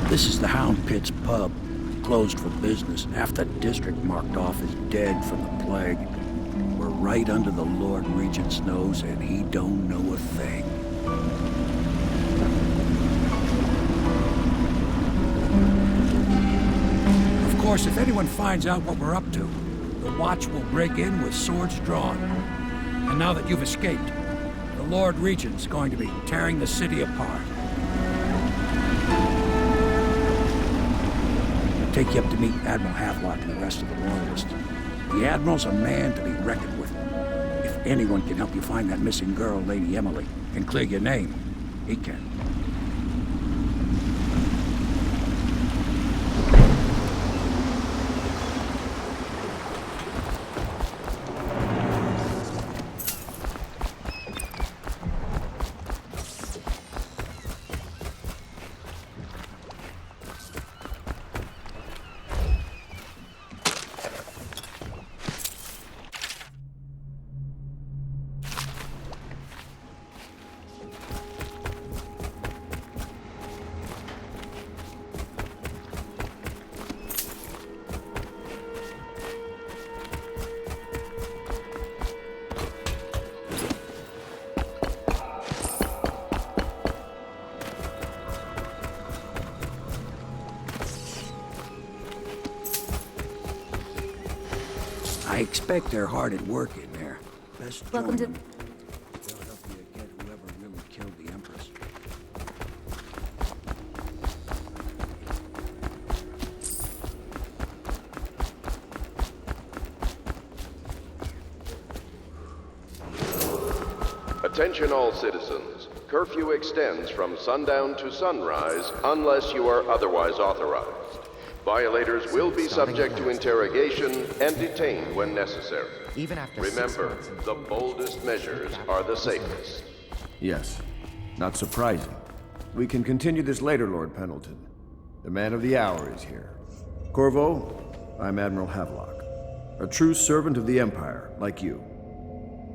This is the Hound Pit's pub, closed for business. Half the district marked off as dead from the plague. We're right under the Lord Regent's nose, and he don't know a thing. Of course, if anyone finds out what we're up to, the Watch will break in with swords drawn. And now that you've escaped, the Lord Regent's going to be tearing the city apart. I'll take you up to meet Admiral Havelock and the rest of the Loyalists. The Admiral's a man to be reckoned with. If anyone can help you find that missing girl, Lady Emily, and clear your name, he can. I expect they're hard at work in there. Best Welcome to... them. They'll help you get whoever really killed the Empress. Attention all citizens. Curfew extends from sundown to sunrise unless you are otherwise authorized. Violators will be subject to interrogation and detained when necessary. Even after Remember, the boldest measures are the safest. Yes. Not surprising. We can continue this later, Lord Pendleton. The man of the hour is here. Corvo, I'm Admiral Havelock. A true servant of the Empire, like you.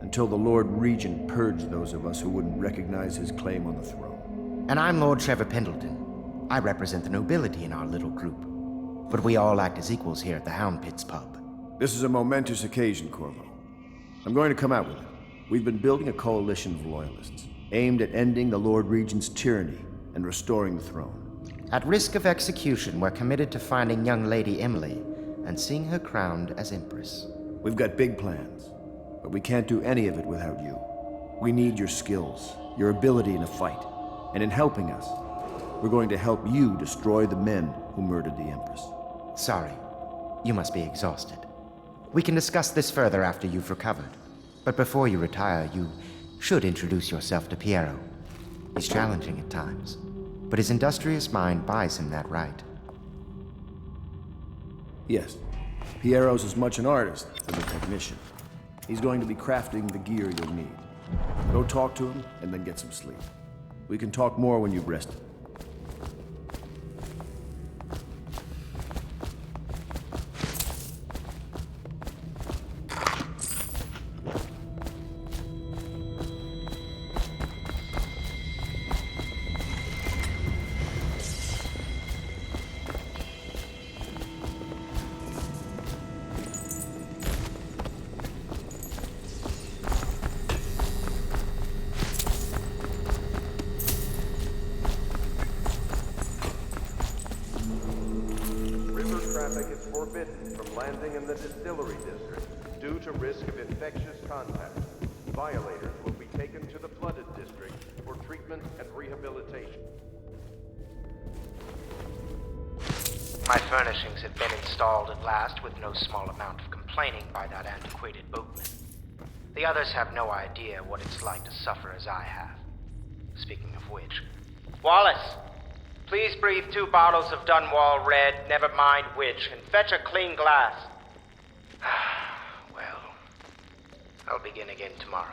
Until the Lord Regent purged those of us who wouldn't recognize his claim on the throne. And I'm Lord Trevor Pendleton. I represent the nobility in our little group. But we all act as equals here at the Hound Pit's pub. This is a momentous occasion, Corvo. I'm going to come out with it. We've been building a coalition of loyalists, aimed at ending the Lord Regent's tyranny and restoring the throne. At risk of execution, we're committed to finding young Lady Emily and seeing her crowned as Empress. We've got big plans, but we can't do any of it without you. We need your skills, your ability in a fight, and in helping us, we're going to help you destroy the men who murdered the Empress. Sorry, you must be exhausted. We can discuss this further after you've recovered. But before you retire, you should introduce yourself to Piero. He's challenging at times, but his industrious mind buys him that right. Yes, Piero's as much an artist as a technician. He's going to be crafting the gear you'll need. Go talk to him, and then get some sleep. We can talk more when you've rested. Traffic is forbidden from landing in the distillery district due to risk of infectious contact. Violators will be taken to the flooded district for treatment and rehabilitation. My furnishings have been installed at last with no small amount of complaining by that antiquated boatman. The others have no idea what it's like to suffer as I have. Speaking of which... Wallace! Please breathe 2 bottles of Dunwall Red, never mind which, and fetch a clean glass. Well, I'll begin again tomorrow.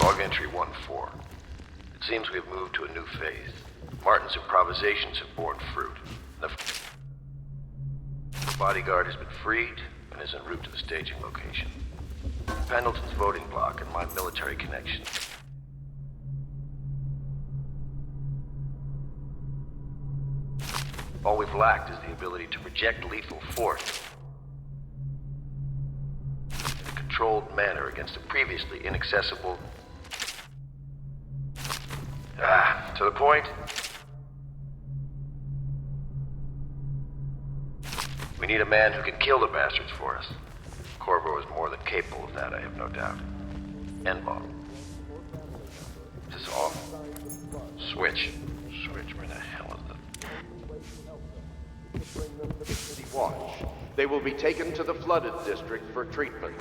Log entry 1-4. It seems we have moved to a new phase. Martin's improvisations have borne fruit. The bodyguard has been freed, and is en route to the staging location. Pendleton's voting block and my military connection. All we've lacked is the ability to project lethal force in a controlled manner against a previously inaccessible... to the point? We need a man who can kill the bastards for us. Corvo is more than capable of that, I have no doubt. N-bomb. Is this off? Switch. Switch, where the hell is it? Watch. They will be taken to the flooded district for treatment.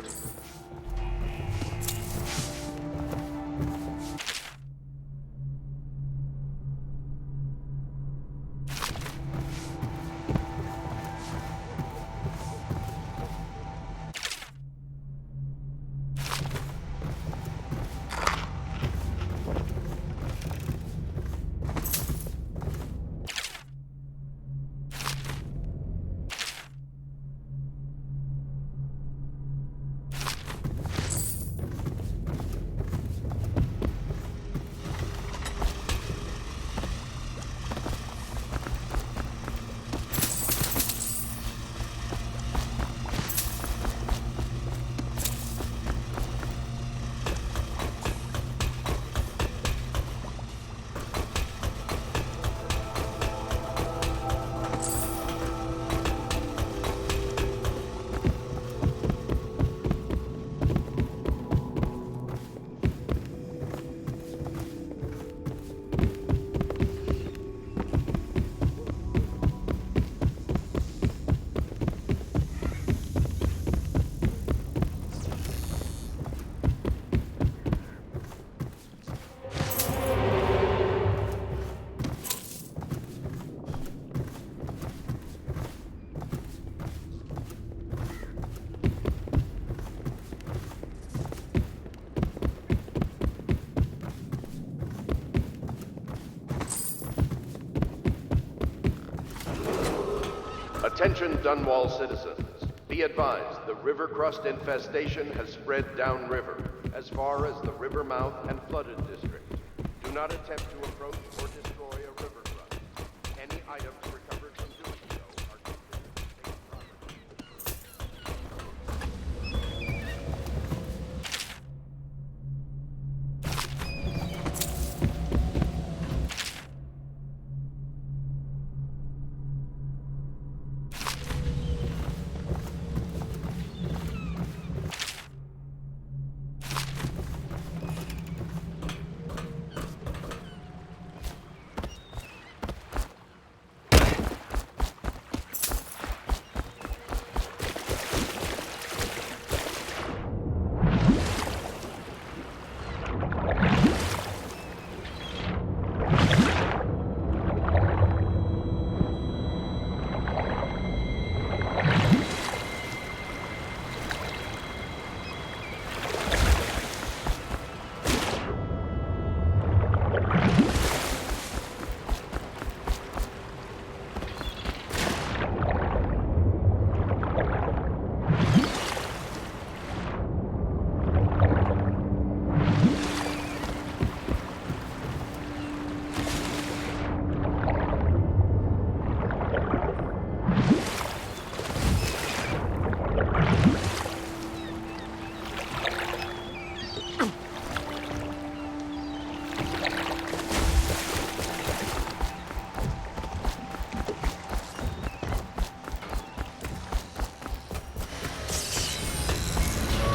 Attention Dunwall citizens. Be advised, the river crust infestation has spread downriver, as far as the river mouth and flooded district. Do not attempt to approach or destroy a river crust. Any items recovered from doing so are considered state property.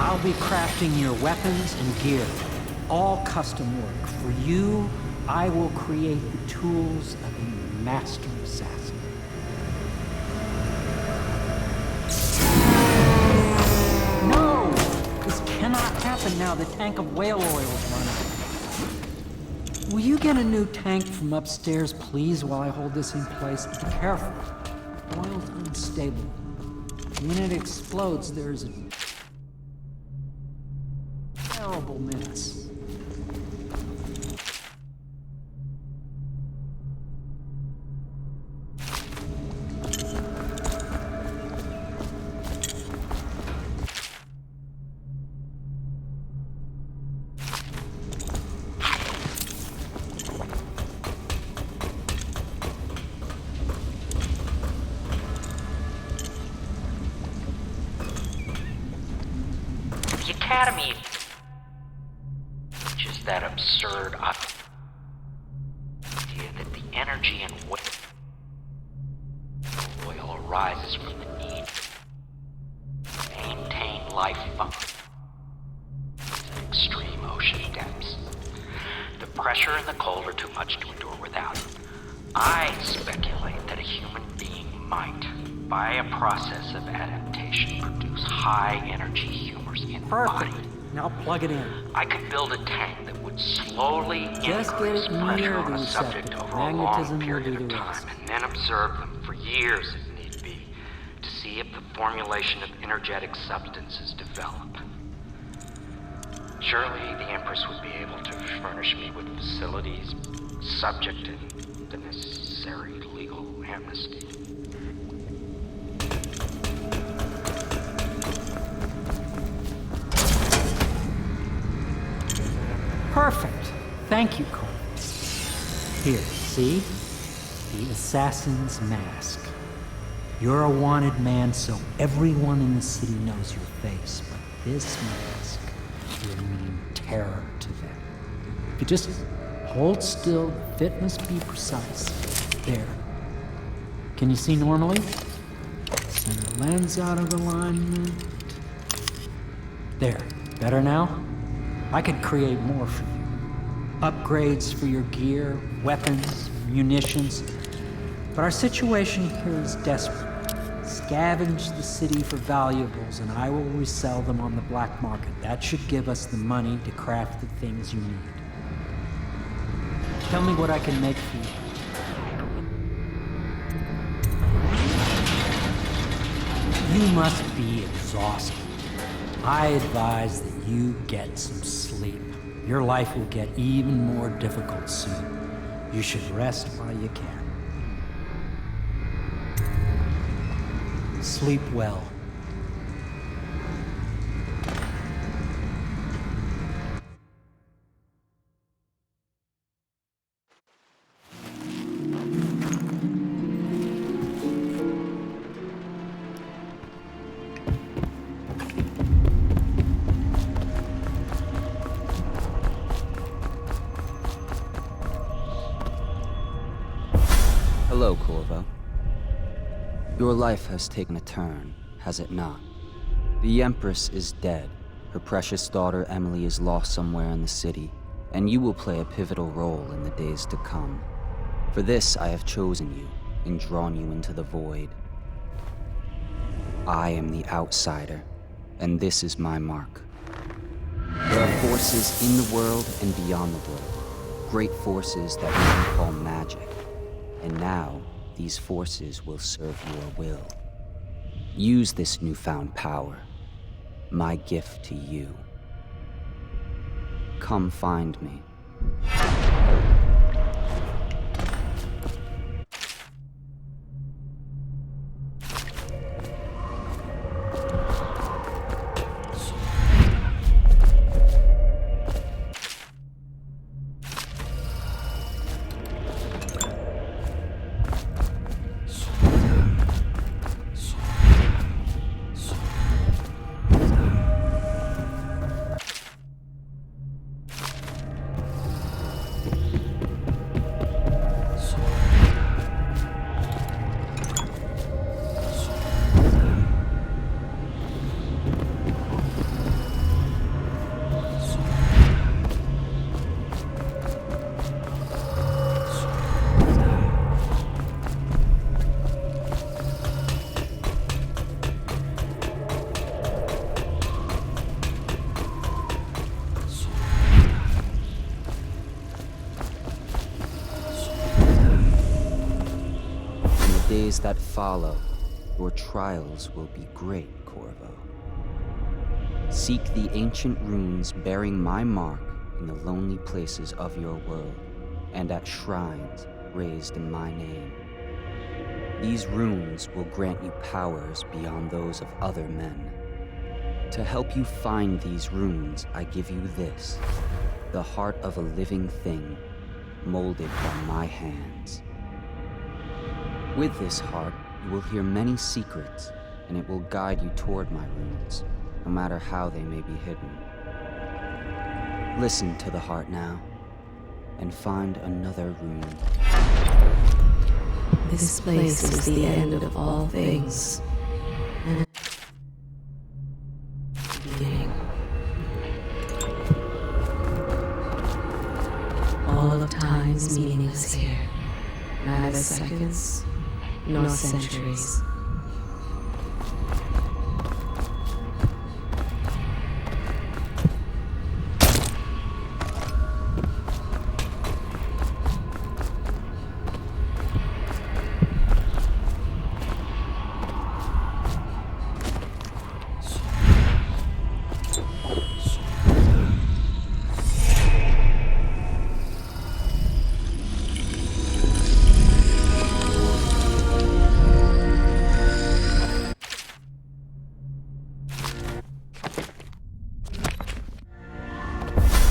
I'll be crafting your weapons and gear. All custom work. For you, I will create the tools of a master assassin. No! This cannot happen now. The tank of whale oil is running. Will you get a new tank from upstairs, please, while I hold this in place? Be careful. Oil's unstable. When it explodes, there's a terrible mess. Academy, which is that absurd idea that the energy and oil arises from the need to maintain life function at extreme ocean depths. The pressure and the cold are too much to endure without. I speculate that a human being might, by a process of adaptation, produce high-energy humors in the body. Perfect. Now plug it in. I could build a tank that would slowly Just get increase it pressure near on the a subject receptacle. over a long Magnetism will period do of the time, rest. and then observe them for years if need be, to see if the formulation of energetic substances develop. Surely the Empress would be able to furnish me with facilities subject to the necessary legal amnesty. Perfect. Thank you, Cole. Here, see? The assassin's mask. You're a wanted man, so everyone in the city knows your face, but this mask will mean terror to them. If you just hold still, the fit must be precise. There. Can you see normally? Center lens out of alignment. There. Better now? I could create more for you. Upgrades for your gear, weapons, munitions. But our situation here is desperate. Scavenge the city for valuables and I will resell them on the black market. That should give us the money to craft the things you need. Tell me what I can make for you. You must be exhausted. I advise that you get some sleep. Your life will get even more difficult soon. You should rest while you can. Sleep well. Hello, Corvo. Your life has taken a turn, has it not? The Empress is dead. Her precious daughter Emily is lost somewhere in the city, and you will play a pivotal role in the days to come. For this, I have chosen you and drawn you into the void. I am the outsider, and this is my mark. There are forces in the world and beyond the world, great forces that we can call magic. And now, these forces will serve your will. Use this newfound power, my gift to you. Come find me. Days that follow, your trials will be great, Corvo. Seek the ancient runes bearing my mark in the lonely places of your world, and at shrines raised in my name. These runes will grant you powers beyond those of other men. To help you find these runes, I give you this, the heart of a living thing, molded by my hands. With this heart, you will hear many secrets, and it will guide you toward my runes. no matter how they may be hidden. Listen to the heart now, and find another rune. This place is the end of all things. And beginning. All of time's meaningless here. Neither seconds, nor centuries.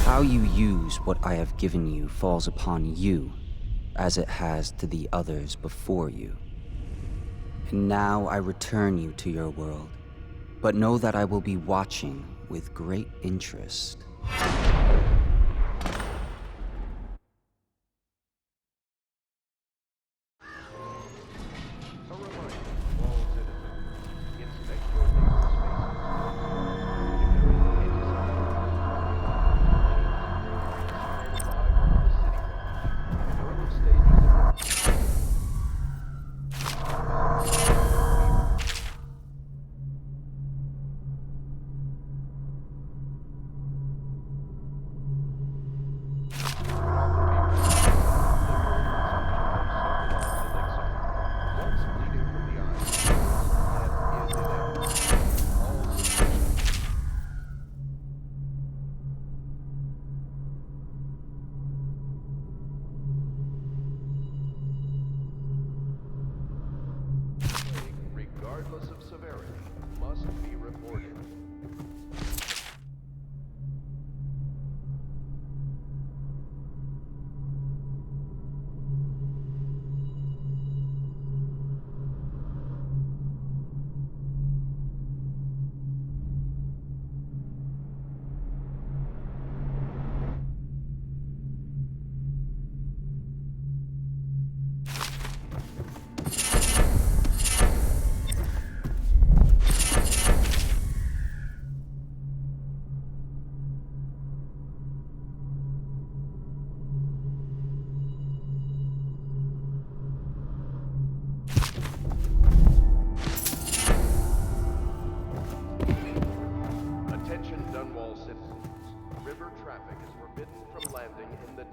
How you use what I have given you falls upon you, as it has to the others before you. And now I return you to your world, but know that I will be watching with great interest. Regardless of severity, must be reported.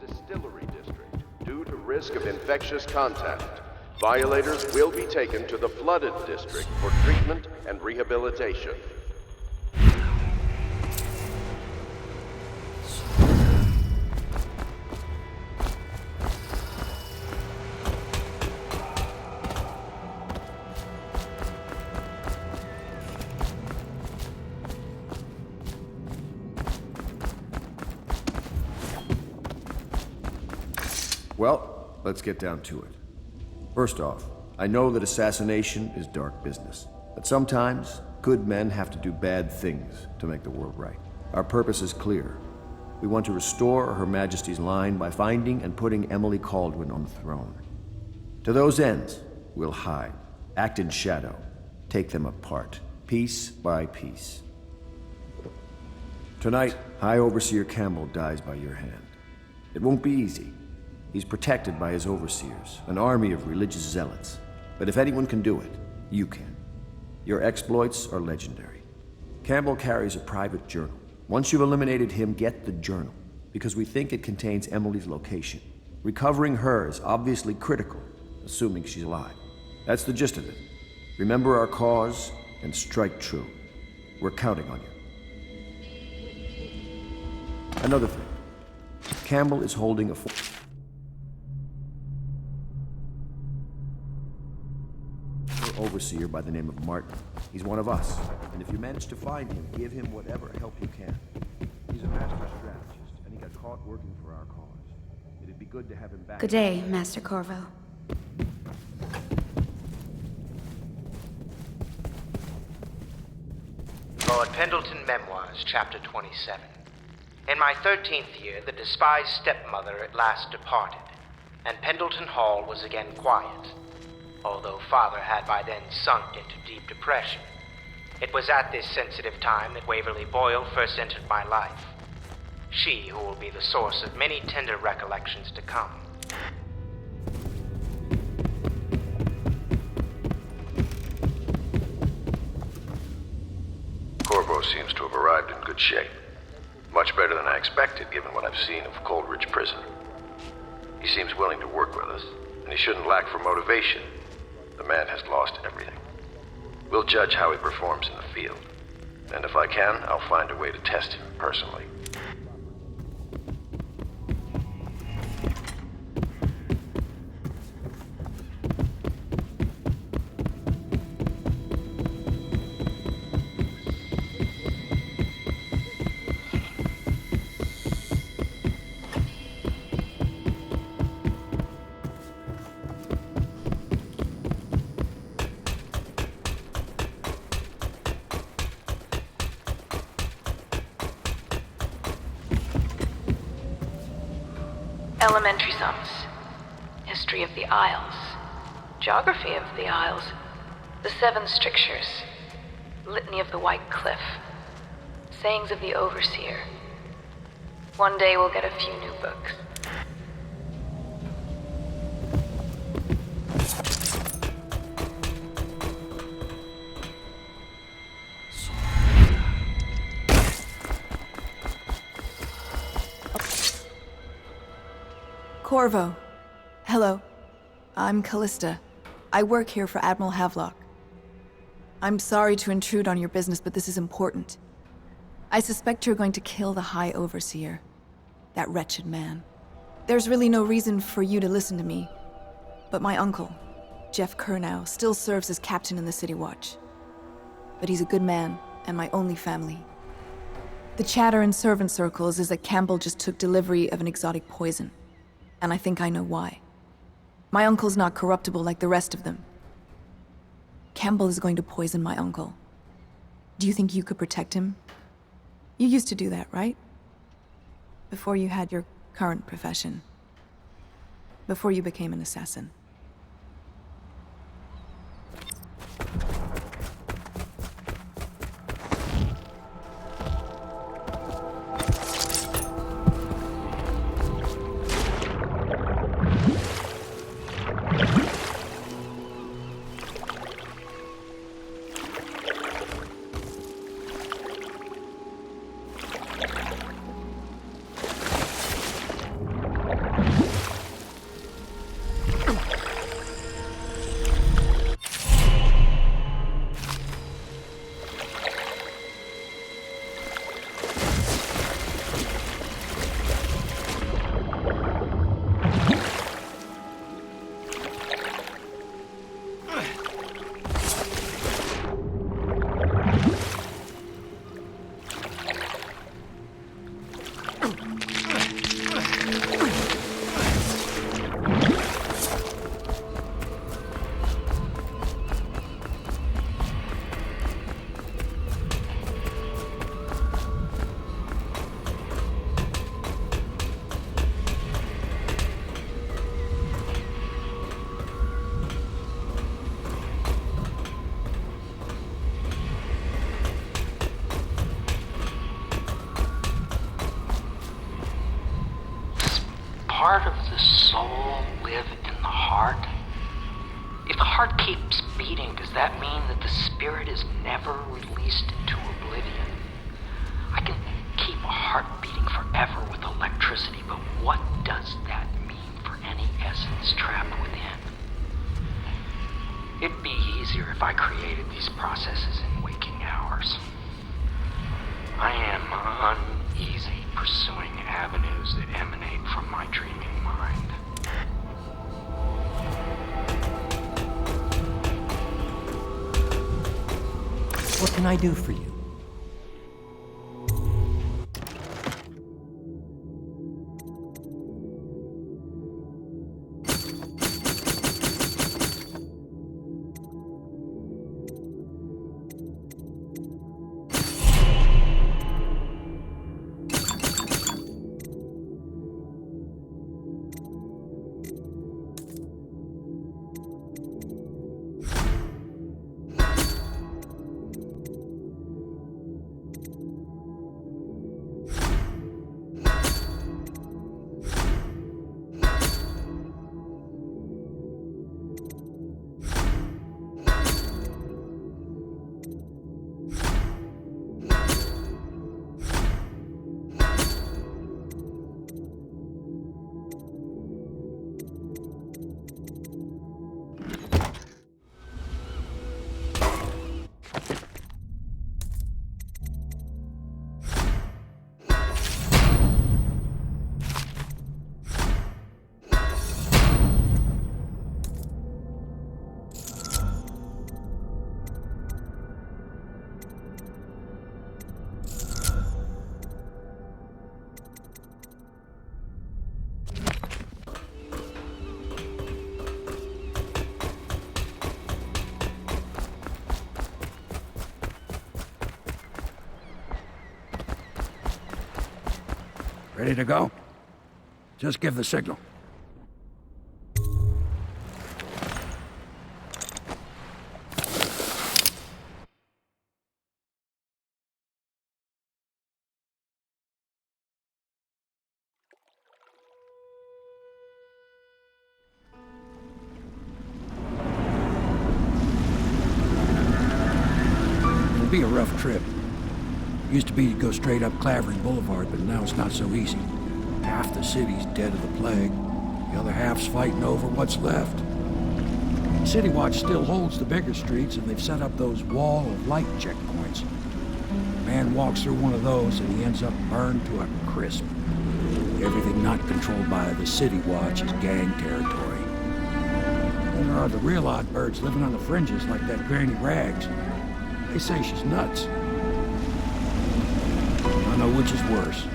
Distillery District. Due to risk of infectious contact, violators will be taken to the Flooded District for treatment and rehabilitation. Well, let's get down to it. First off, I know that assassination is dark business, but sometimes good men have to do bad things to make the world right. Our purpose is clear. We want to restore Her Majesty's line by finding and putting Emily Kaldwin on the throne. To those ends, we'll hide, act in shadow, take them apart, piece by piece. Tonight, High Overseer Campbell dies by your hand. It won't be easy. He's protected by his overseers, an army of religious zealots. But if anyone can do it, you can. Your exploits are legendary. Campbell carries a private journal. Once you've eliminated him, get the journal, because we think it contains Emily's location. Recovering her is obviously critical, assuming she's alive. That's the gist of it. Remember our cause and strike true. We're counting on you. Another thing. Campbell is holding a overseer by the name of Martin. He's one of us, and if you manage to find him, give him whatever help you can. He's a master strategist, and he got caught working for our cause. It'd be good to have him back. Good day, Master Corvo. Lord Pendleton Memoirs, Chapter 27. In my 13th year, the despised stepmother at last departed, and Pendleton Hall was again quiet, although Father had by then sunk into deep depression. It was at this sensitive time that Waverly Boyle first entered my life. She who will be the source of many tender recollections to come. Corvo seems to have arrived in good shape. Much better than I expected, given what I've seen of Coleridge Prison. He seems willing to work with us, and he shouldn't lack for motivation. The man has lost everything. We'll judge how he performs in the field. And if I can, I'll find a way to test him personally. Elementary sums, history of the Isles, geography of the Isles, the Seven Strictures, litany of the White Cliff, sayings of the Overseer. One day we'll get a few new books. Corvo. Hello. I'm Callista. I work here for Admiral Havelock. I'm sorry to intrude on your business, but this is important. I suspect you're going to kill the High Overseer. That wretched man. There's really no reason for you to listen to me. But my uncle, Jeff Kernow, still serves as captain in the City Watch. But he's a good man, and my only family. The chatter in servant circles is that Campbell just took delivery of an exotic poison. And I think I know why. My uncle's not corruptible like the rest of them. Campbell is going to poison my uncle. Do you think you could protect him? You used to do that, right? Before you had your current profession. Before you became an assassin. Part of the soul live in the heart? If the heart keeps beating, does that mean that the spirit is never released into oblivion? I can keep a heart beating forever with electricity, but what does that mean for any essence trapped within? It'd be easier if I created these processes in waking hours. I am uneasy pursuing avenues that emanate from my dreaming mind. What can I do for you? Ready to go? Just give the signal. It'll be a rough trip. Used to be to go straight up Clavering Boulevard, but now it's not so easy. Half the city's dead of the plague. The other half's fighting over what's left. City Watch still holds the bigger streets, and they've set up those wall of light checkpoints. A man walks through one of those, and he ends up burned to a crisp. Everything not controlled by the City Watch is gang territory. Then there are the real odd birds living on the fringes like that Granny Rags. They say she's nuts. I don't know which is worse.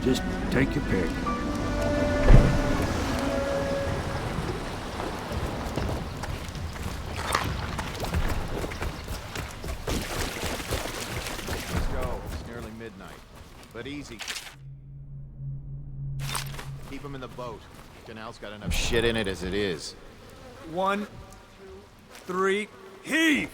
Just take your pick. Let's go. It's nearly midnight. But easy. Keep them in the boat. Canal's got enough shit in it as it is. 1, 2, 3, heave!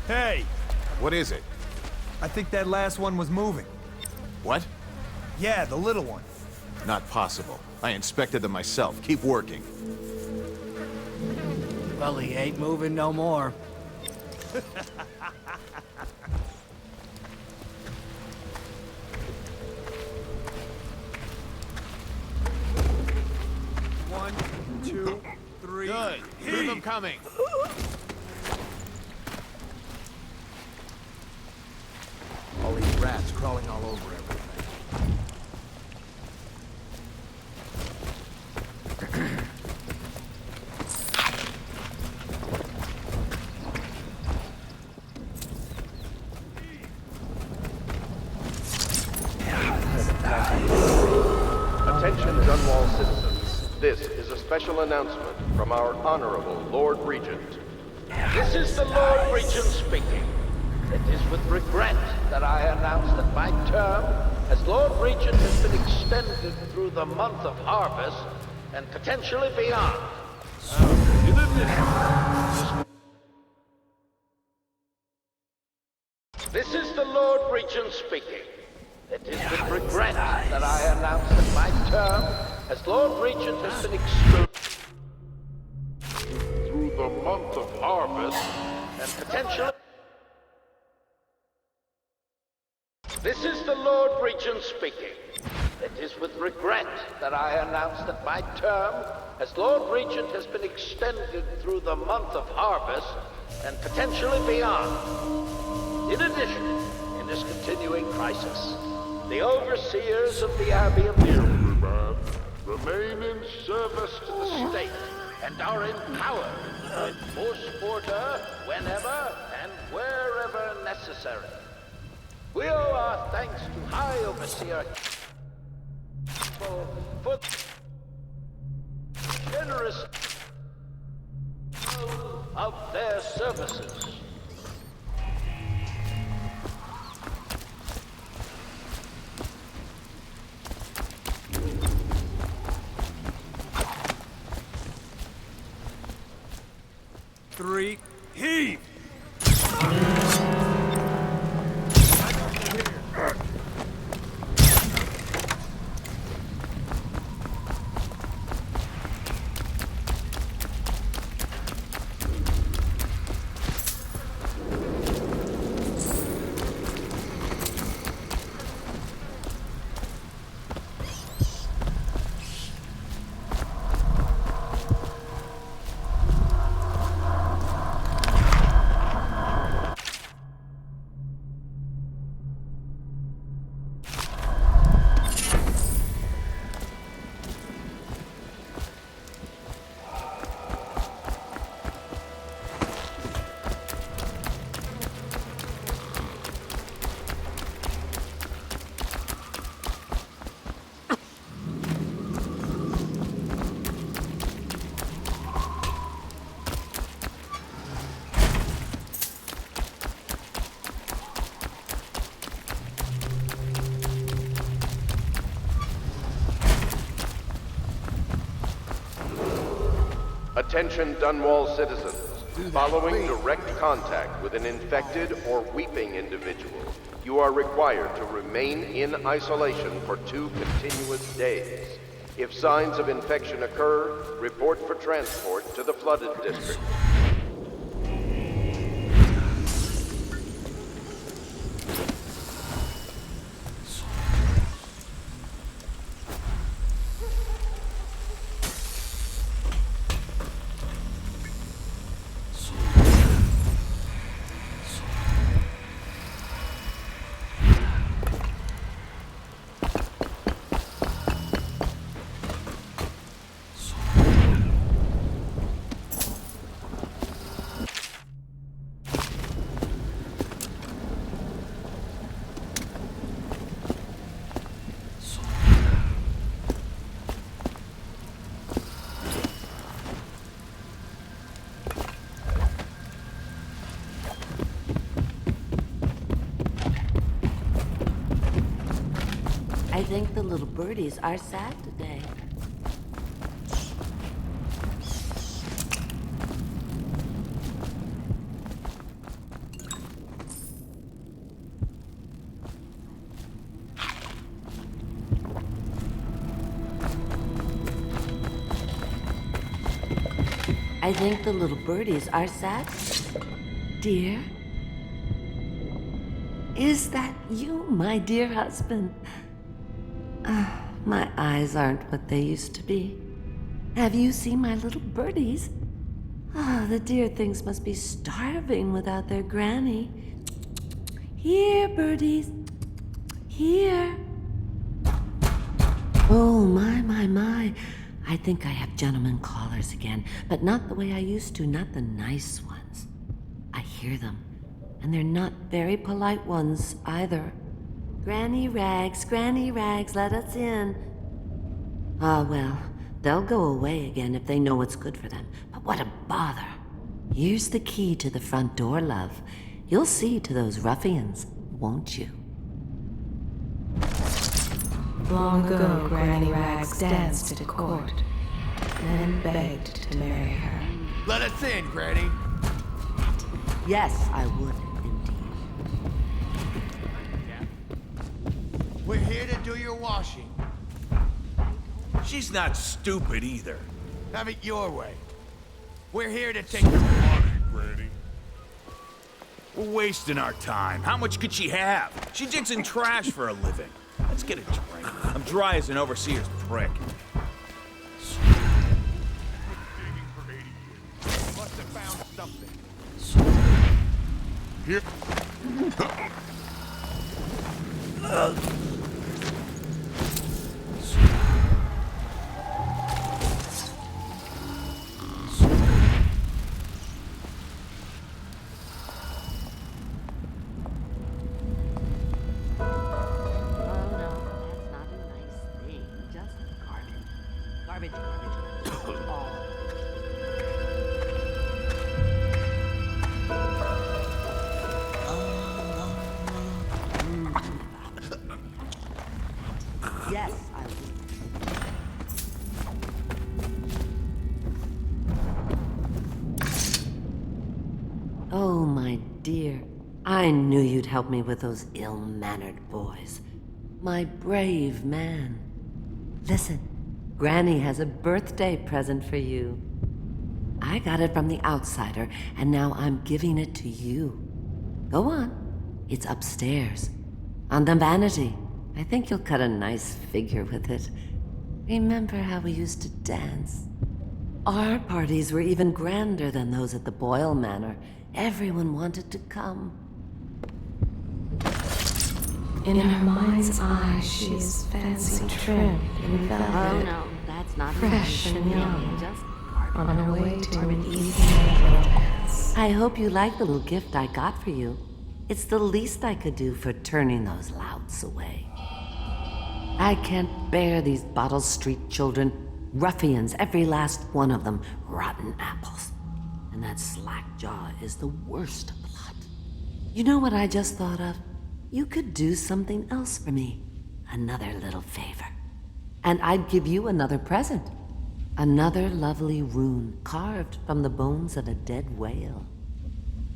Hey! What is it? I think that last one was moving. What? Yeah, the little one. Not possible. I inspected them myself. Keep working. Well, he ain't moving no more. One, 2, 3. Good. Keep them coming. All these rats crawling all over everything. Attention Dunwall citizens. This is a special announcement from our Honorable Lord Regent. This is the Lord Regent speaking. It is with regret that I announce that my term as Lord Regent has been extended through the month of harvest and potentially beyond. This is the Lord Regent speaking. It is with regret that I announce that my term as Lord Regent has been extended through the month of harvest and potentially... This is the Lord Regent speaking. It is with regret that I announce that my term as Lord Regent has been extended through the month of harvest and potentially beyond. In addition, in this continuing crisis, the overseers of the Abbey of Nuremberg remain in service to the state and are empowered to enforce order whenever and wherever necessary. We owe our thanks to High Overseer for generous of their services. Three, heave! Attention Dunwall citizens. Following direct contact with an infected or weeping individual, you are required to remain in isolation for 2 continuous days. If signs of infection occur, report for transport to the flooded district. I think the little birdies are sad today. I think the little birdies are sad. Dear? Is that you, my dear husband? My eyes aren't what they used to be. Have you seen my little birdies? Oh, the dear things must be starving without their granny. Here, birdies. Here. Oh, my. I think I have gentlemen callers again, but not the way I used to, not the nice ones. I hear them, and they're not very polite ones either. Granny Rags, let us in. Ah, well, they'll go away again if they know what's good for them. But what a bother. Here's the key to the front door, love. You'll see to those ruffians, won't you? Long ago, Granny Rags danced at court, then begged to marry her. Let us in, Granny. Yes, I would, indeed. We're here to do your washing. She's not stupid either. Have it your way. We're here to take your money, Granny. We're wasting our time. How much could she have? She digs in trash for a living. Let's get a drink. I'm dry as an overseer's prick. Digging for 80 years. Must have found something. Here. Yes, I would. Oh, my dear. I knew you'd help me with those ill-mannered boys. My brave man. Listen, Granny has a birthday present for you. I got it from the outsider, and now I'm giving it to you. Go on. It's upstairs. On the vanity. I think you'll cut a nice figure with it. Remember how we used to dance? Our parties were even grander than those at the Boyle Manor. Everyone wanted to come. In her mind's eye, she is fancy trimmed in velvet. Oh no, that's not Fresh and young. Just on her way to an evening of romance. I hope you like the little gift I got for you. It's the least I could do for turning those louts away. I can't bear these Bottle Street children. Ruffians, every last one of them. Rotten apples. And that slack-jaw is the worst of the lot. You know what I just thought of? You could do something else for me. Another little favor. And I'd give you another present. Another lovely rune carved from the bones of a dead whale.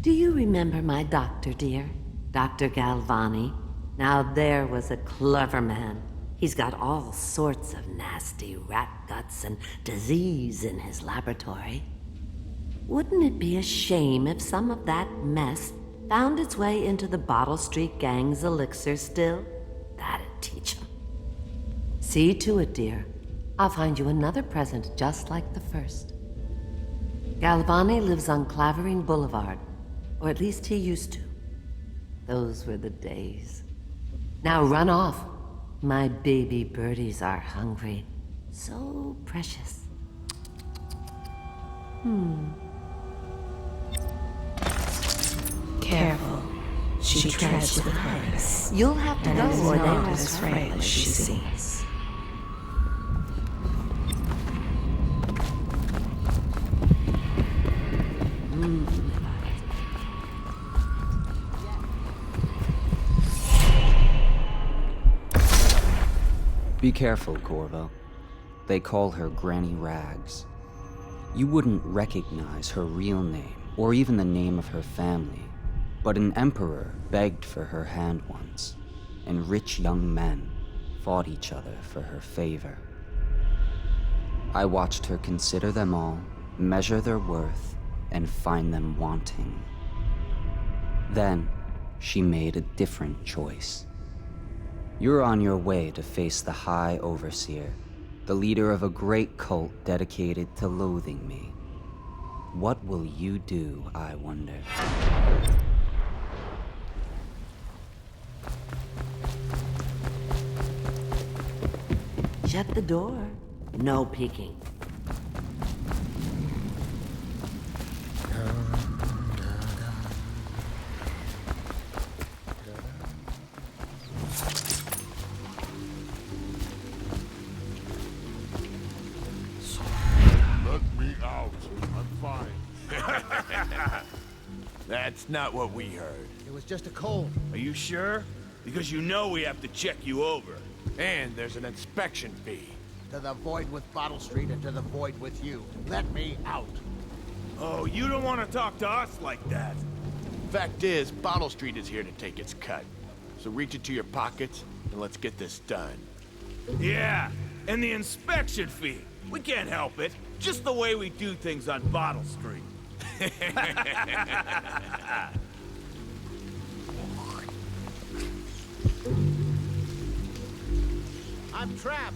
Do you remember my doctor, dear? Dr. Galvani? Now there was a clever man. He's got all sorts of nasty rat guts and disease in his laboratory. Wouldn't it be a shame if some of that mess found its way into the Bottle Street Gang's elixir still? That'd teach him. See to it, dear. I'll find you another present just like the first. Galvani lives on Clavering Boulevard, or at least he used to. Those were the days. Now run off. My baby birdies are hungry. So precious. Careful. She treads with hers. You'll have to And go is or they not will as frail as she seems. Be careful, Corvo. They call her Granny Rags. You wouldn't recognize her real name, or even the name of her family, but an emperor begged for her hand once, and rich young men fought each other for her favor. I watched her consider them all, measure their worth, and find them wanting. Then, she made a different choice. You're on your way to face the High Overseer, the leader of a great cult dedicated to loathing me. What will you do, I wonder? Shut the door. No peeking. That's not what we heard. It was just a cold. Are you sure? Because you know we have to check you over. And there's an inspection fee. To the void with Bottle Street and to the void with you. Let me out. Oh, you don't want to talk to us like that. Fact is, Bottle Street is here to take its cut. So reach into your pockets and let's get this done. Yeah, and the inspection fee. We can't help it. Just the way we do things on Bottle Street. I'm trapped.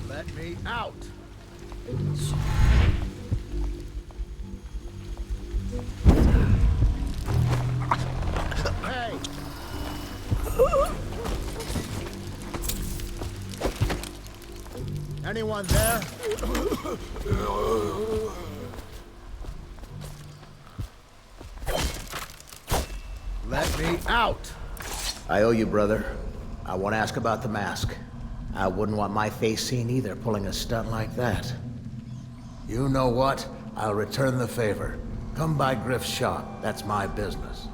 Let me out. Hey. Anyone there? Let me out! I owe you, brother. I won't ask about the mask. I wouldn't want my face seen either, pulling a stunt like that. You know what? I'll return the favor. Come by Griff's shop. That's my business.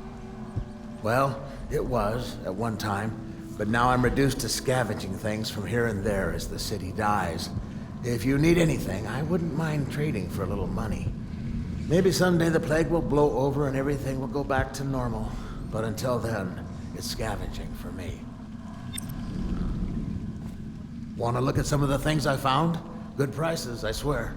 Well, it was, at one time, but now I'm reduced to scavenging things from here and there as the city dies. If you need anything, I wouldn't mind trading for a little money. Maybe someday the plague will blow over and everything will go back to normal. But until then, it's scavenging for me. Want to look at some of the things I found? Good prices, I swear.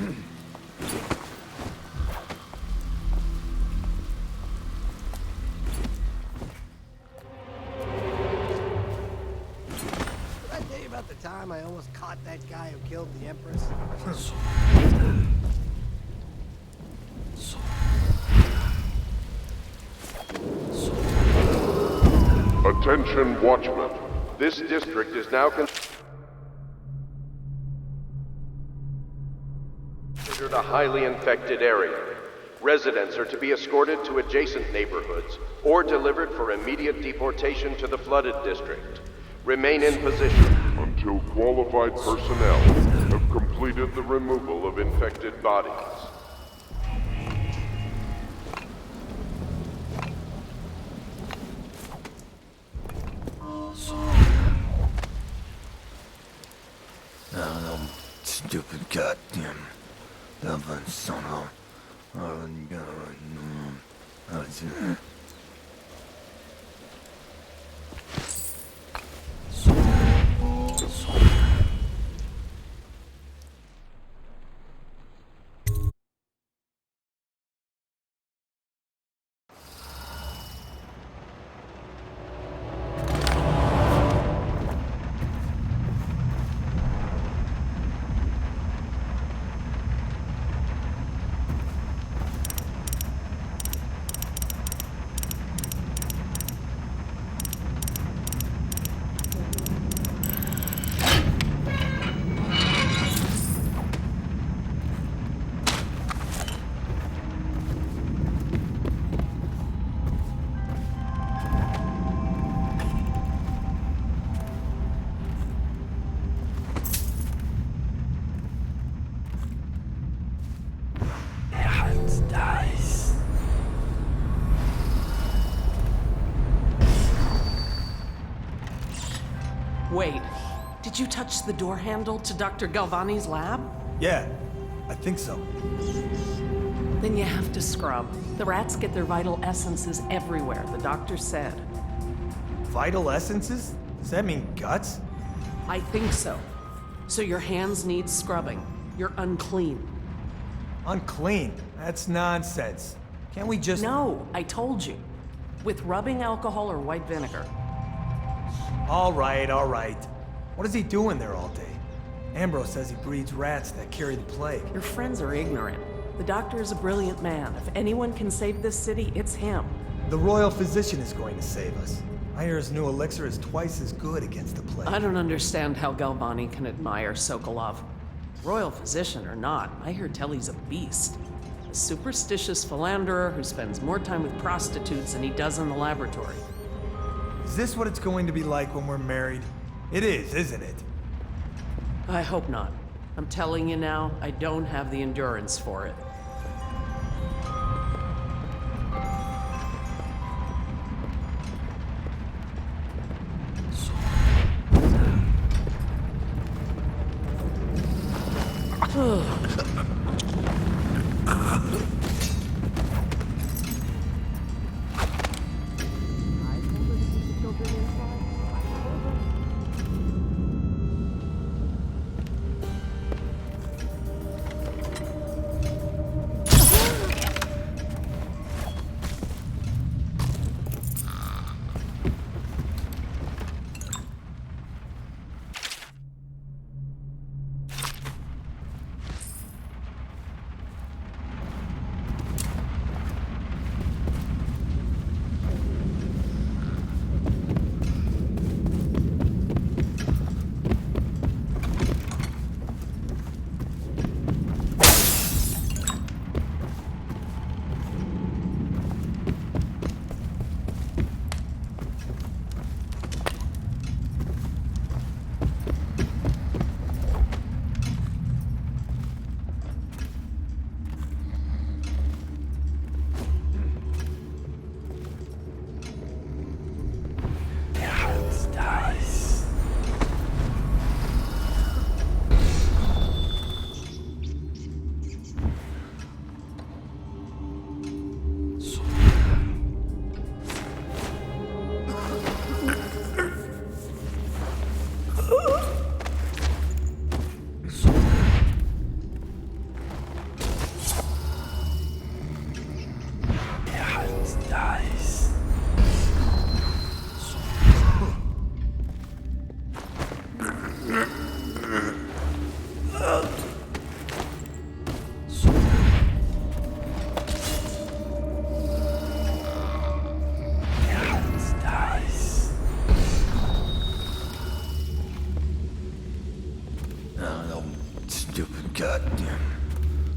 I tell you about the time I almost caught that guy who killed the Empress? Attention, Watchmen. This district is now considered a highly infected area. Residents are to be escorted to adjacent neighborhoods or delivered for immediate deportation to the flooded district. Remain in position until qualified personnel have completed the removal of infected bodies. Stupid goddamn Dublin son of Wait, did you touch the door handle to Dr. Galvani's lab? Yeah, I think so. Then you have to scrub. The rats get their vital essences everywhere, the doctor said. Vital essences? Does that mean guts? I think so. So your hands need scrubbing. You're unclean. Unclean? That's nonsense. Can't we just... No, I told you. With rubbing alcohol or white vinegar. All right, all right. What is he doing there all day? Ambrose says he breeds rats that carry the plague. Your friends are ignorant. The doctor is a brilliant man. If anyone can save this city, it's him. The royal physician is going to save us. I hear his new elixir is twice as good against the plague. I don't understand how Galvani can admire Sokolov. Royal physician or not, I hear tell he's a beast. A superstitious philanderer who spends more time with prostitutes than he does in the laboratory. Is this what it's going to be like when we're married? It is, isn't it? I hope not. I'm telling you now, I don't have the endurance for it.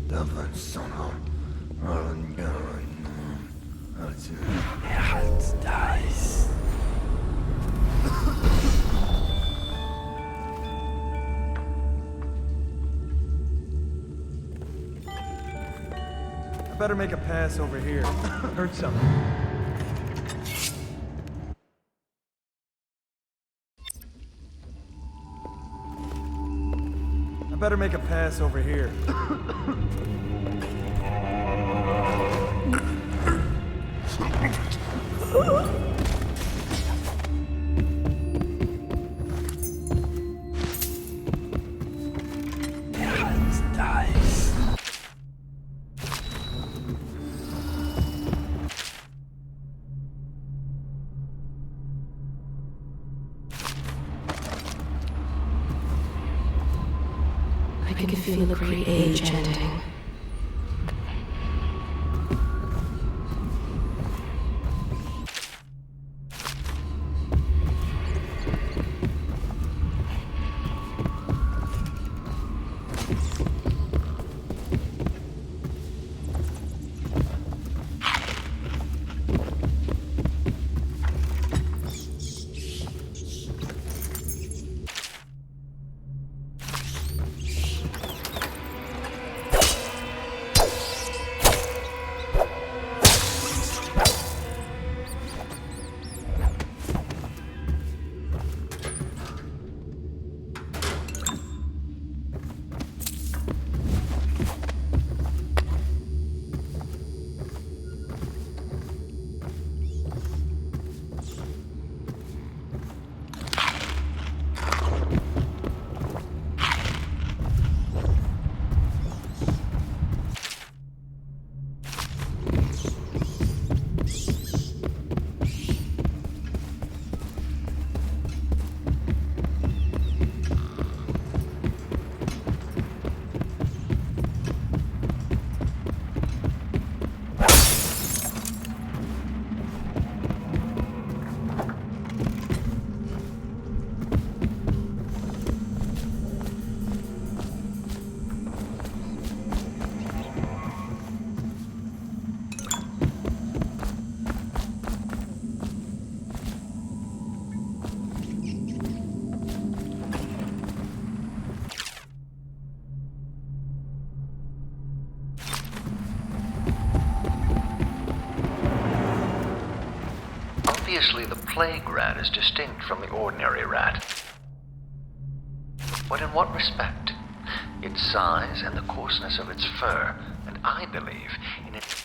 Davon Sono, Roland Garren, Herald dies. I better make a pass over here. Heard something. I better make a pass over here. Herald dies. I can feel the great age ending. Obviously, the plague rat is distinct from the ordinary rat. But in what respect? Its size and the coarseness of its fur, and I believe in its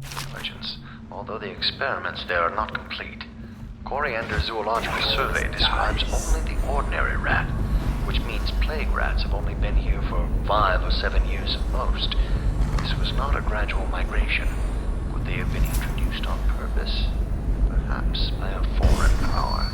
intelligence, although the experiments there are not complete. Coriander Zoological Survey describes only the ordinary rat, which means plague rats have only been here for 5 or 7 years at most. This was not a gradual migration. Could they have been introduced on purpose? Perhaps by a foreign power.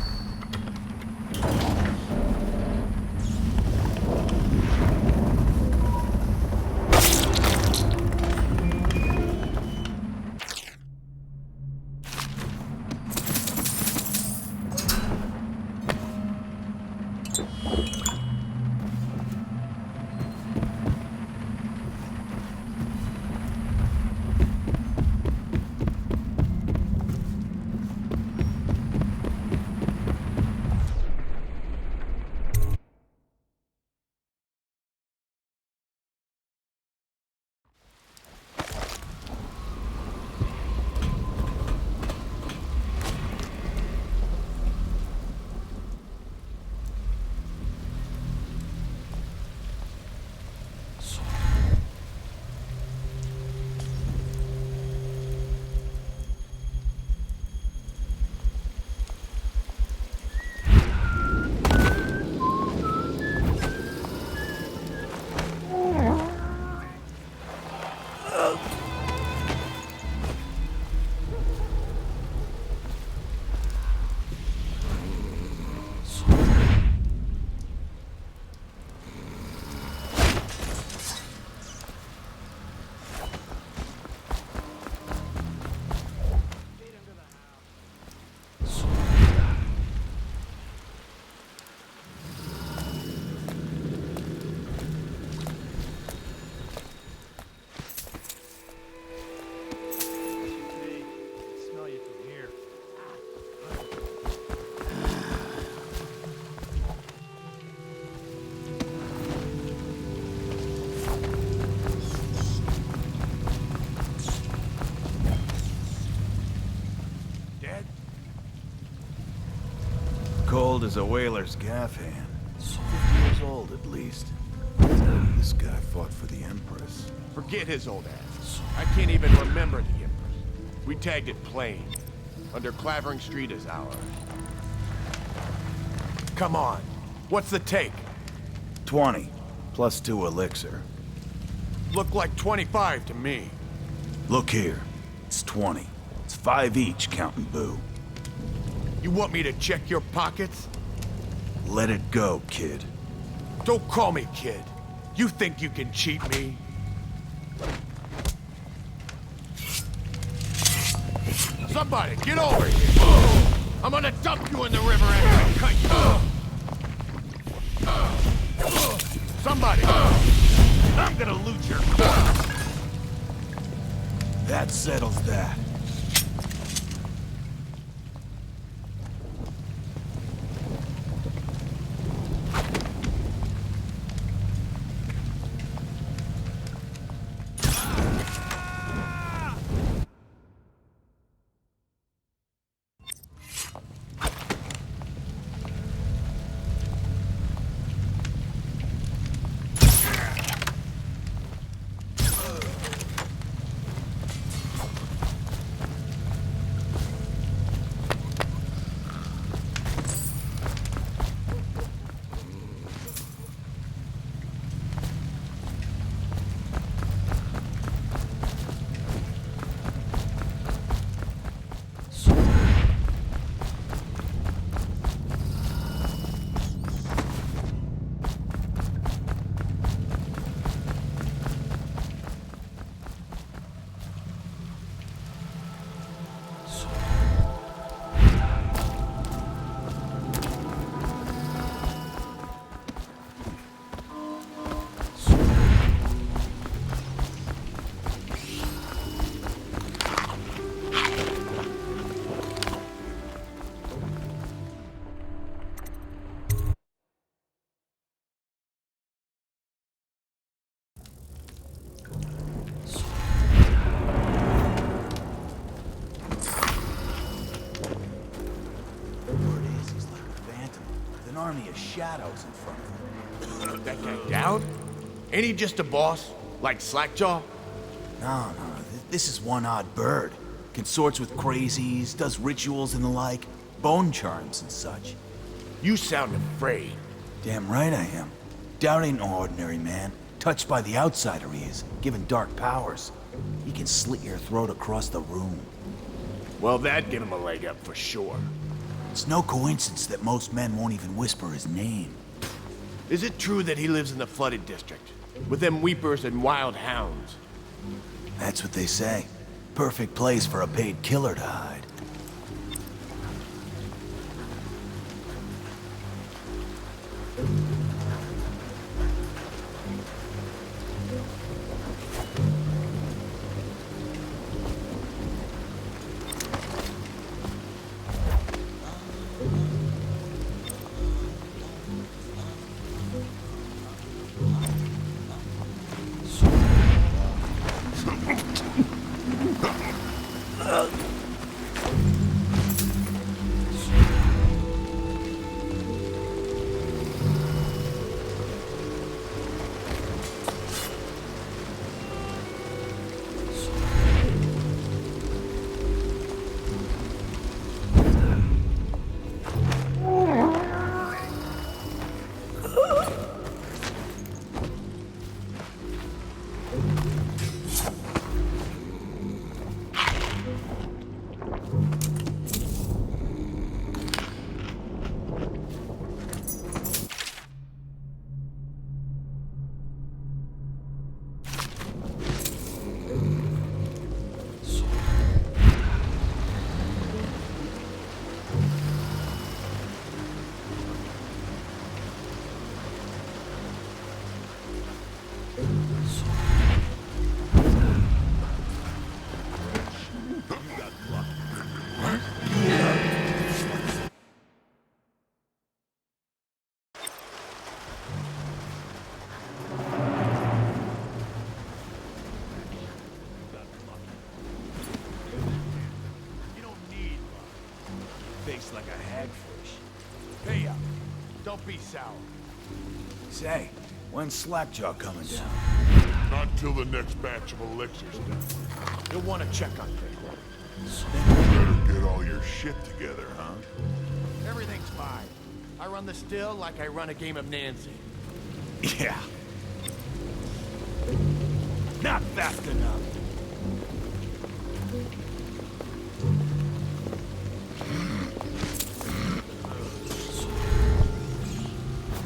as a whaler's gaff hand. 50 years old, at least. This guy fought for the Empress. Forget his old ass. I can't even remember the Empress. We tagged it plain. Under Clavering Street is ours. Come on. What's the take? 20, plus 2 elixir. Look like 25 to me. Look here. It's 20. It's 5 each, counting Boo. You want me to check your pockets? Let it go, kid. Don't call me kid. You think you can cheat me? Somebody, get over here! I'm gonna dump you in the river after I cut you! Somebody! I'm gonna loot your corpse! That settles that. Army of shadows in front of him. That guy down? Ain't he just a boss? Like Slackjaw? No. This is one odd bird. Consorts with crazies, does rituals and the like. Bone charms and such. You sound afraid. Damn right I am. Doubt ain't no ordinary man. Touched by the outsider he is, given dark powers. He can slit your throat across the room. Well, that'd give him a leg up for sure. It's no coincidence that most men won't even whisper his name. Is it true that he lives in the flooded district? With them weepers and wild hounds? That's what they say. Perfect place for a paid killer to hide. Face like a hagfish. Hey, Don't be sour. Say, when's Slackjaw coming down? Not till the next batch of elixirs done. You'll want to check on things. Better get all your shit together, huh? Everything's fine. I run the still like I run a game of Nancy. Yeah. Not fast enough.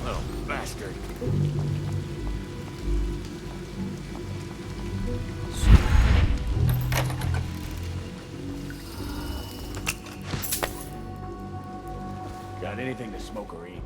Little bastard. Got anything to smoke or eat?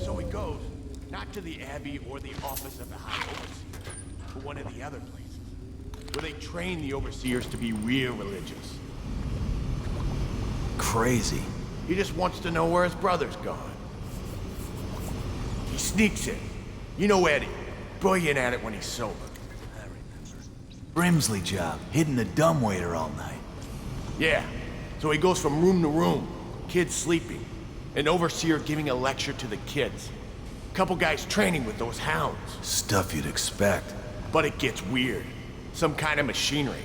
So he goes, not to the Abbey or the office of the High Overseer, but one of the other places, where they train the Overseers to be real religious. Crazy. He just wants to know where his brother's gone. He sneaks in. You know Eddie. Brilliant at it when he's sober. Brimsley job, hidden the dumbwaiter all night. Yeah. So he goes from room to room, kids sleeping, an overseer giving a lecture to the kids. Couple guys training with those hounds. Stuff you'd expect. But it gets weird. Some kind of machinery.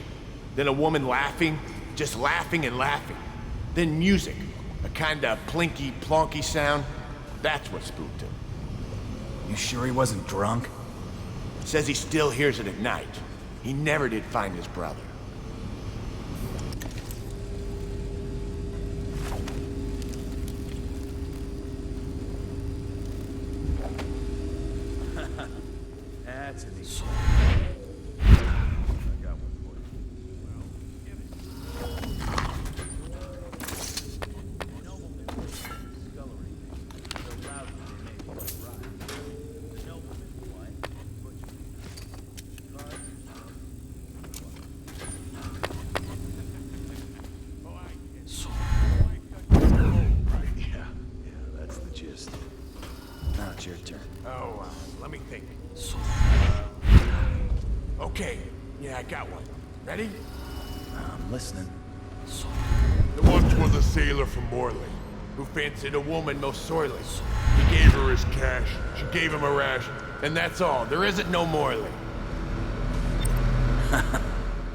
Then a woman laughing, just laughing and laughing. Then music, a kind of plinky, plonky sound. That's what spooked him. You sure he wasn't drunk? Says he still hears it at night. He never did find his brother. That's an easy. Now it's your turn. Oh, let me think. Okay, yeah, I got one. Ready? I'm listening. There once was a sailor from Morley Who fancied a woman most sorely. He gave her his cash, she gave him a ration. And that's all. There isn't no Morley.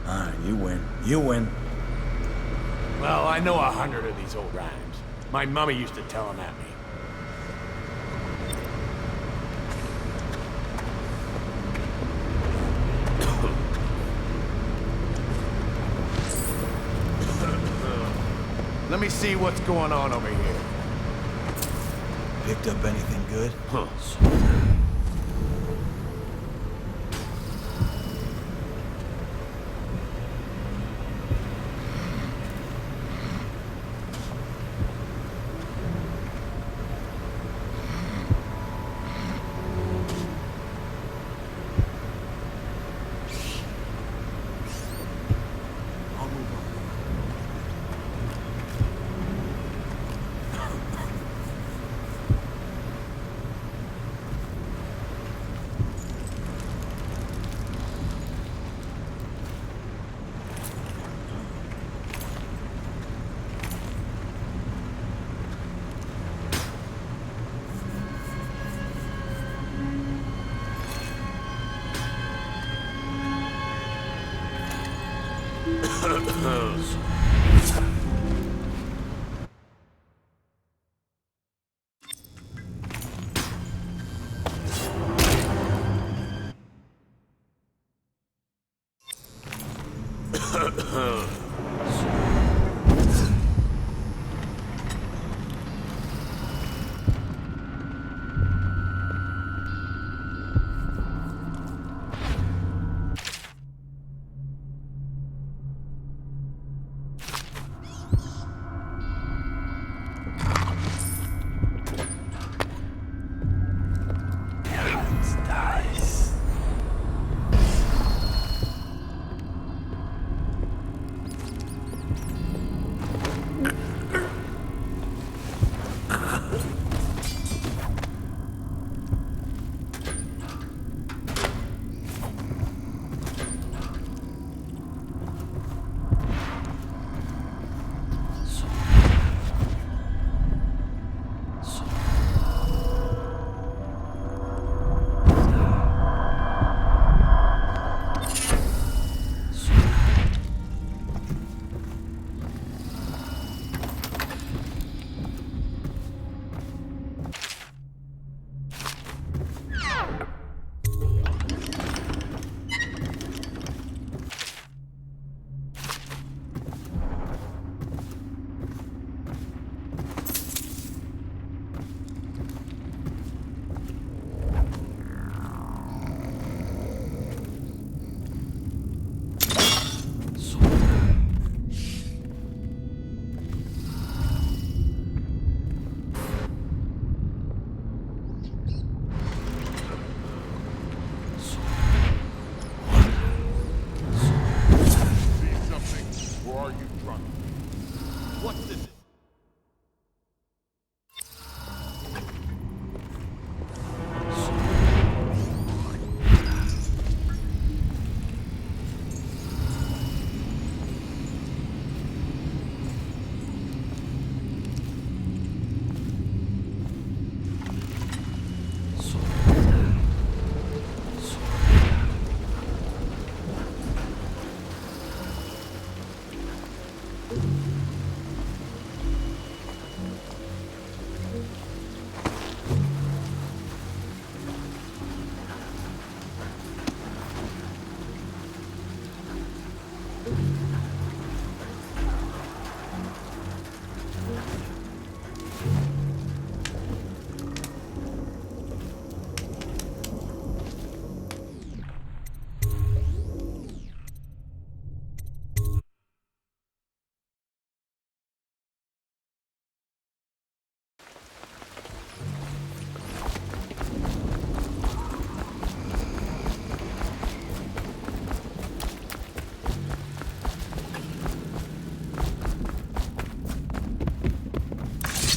Alright, you win. You win. Well, I know 100 of these old rhymes. My mummy used to tell them at me. Let me see what's going on over here. Picked up anything good? Huh.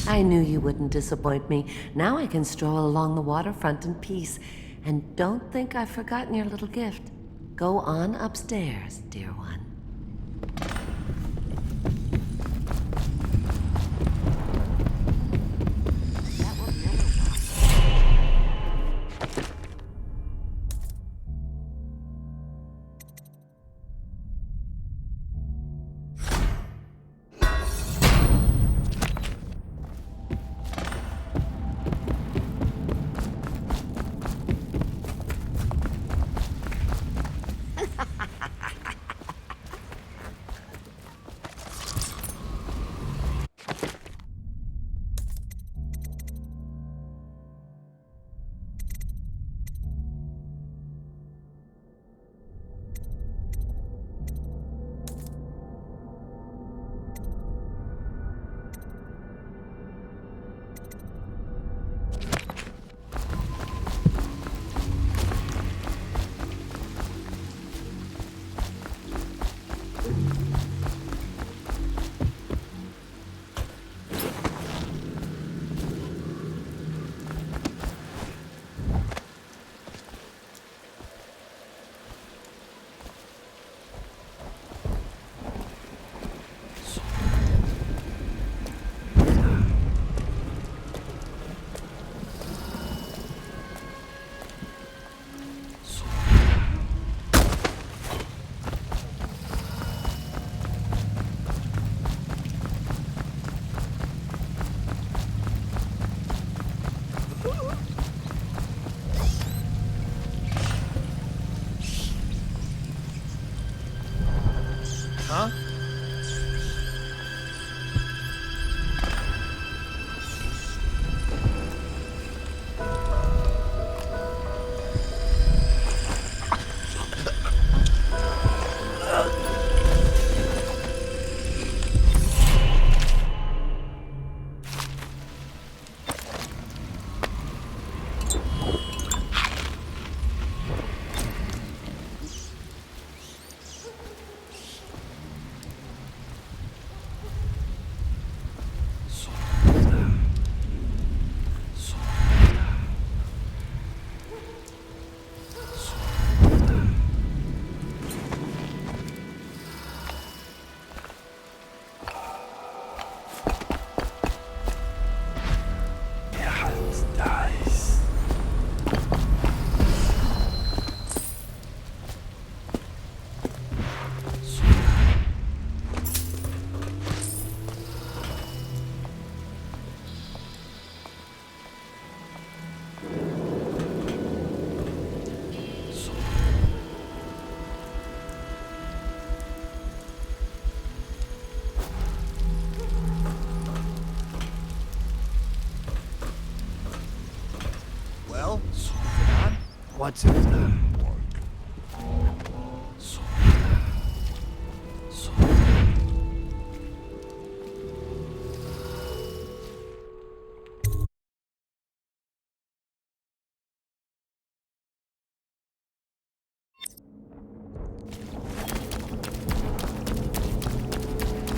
I knew you wouldn't disappoint me. Now I can stroll along the waterfront in peace. And don't think I've forgotten your little gift. Go on upstairs, dear one. Huh? Well, is it on? What's it?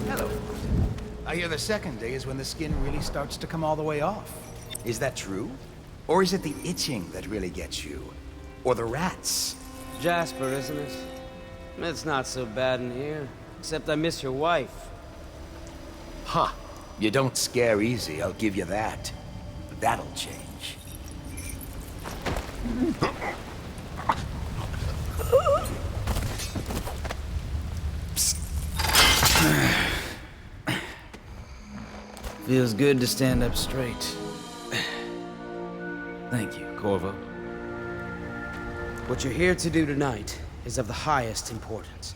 Hello. I hear the second day is when the skin really starts to come all the way off. Is that true? Or is it the itching that really gets you? Or the rats? Jasper, isn't it? It's not so bad in here. Except I miss your wife. Huh. You don't scare easy, I'll give you that. That'll change. Feels good to stand up straight. Thank you, Corvo. What you're here to do tonight is of the highest importance.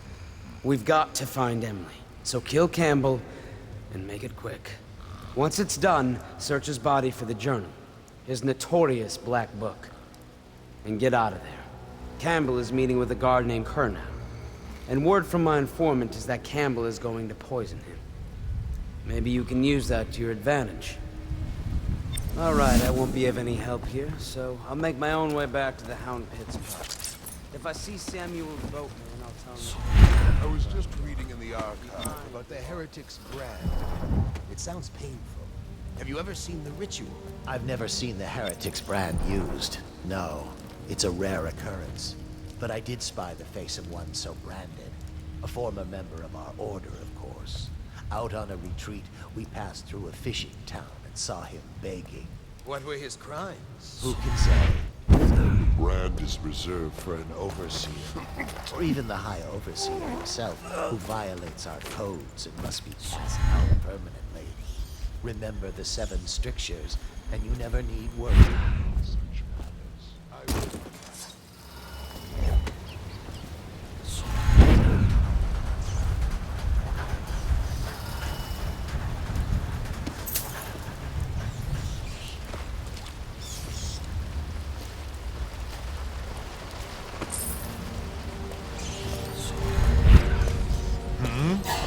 We've got to find Emily, so kill Campbell and make it quick. Once it's done, search his body for the journal, his notorious black book, and get out of there. Campbell is meeting with a guard named Kernow, and word from my informant is that Campbell is going to poison him. Maybe you can use that to your advantage. All right, I won't be of any help here, so I'll make my own way back to the Hound Pits pub. If I see Samuel the boatman, I'll tell him. I was just reading in the archive about the heretic's brand. It sounds painful. Have you ever seen the ritual? I've never seen the Heretics brand used. No, it's a rare occurrence. But I did spy the face of one so branded. A former member of our order, of course. Out on a retreat, we passed through a fishing town and saw him begging. What were his crimes? Who can say? The brand is reserved for an overseer. Or even the High Overseer himself, who violates our codes and must be cast out permanently. Remember the 7 strictures, and you never need worry.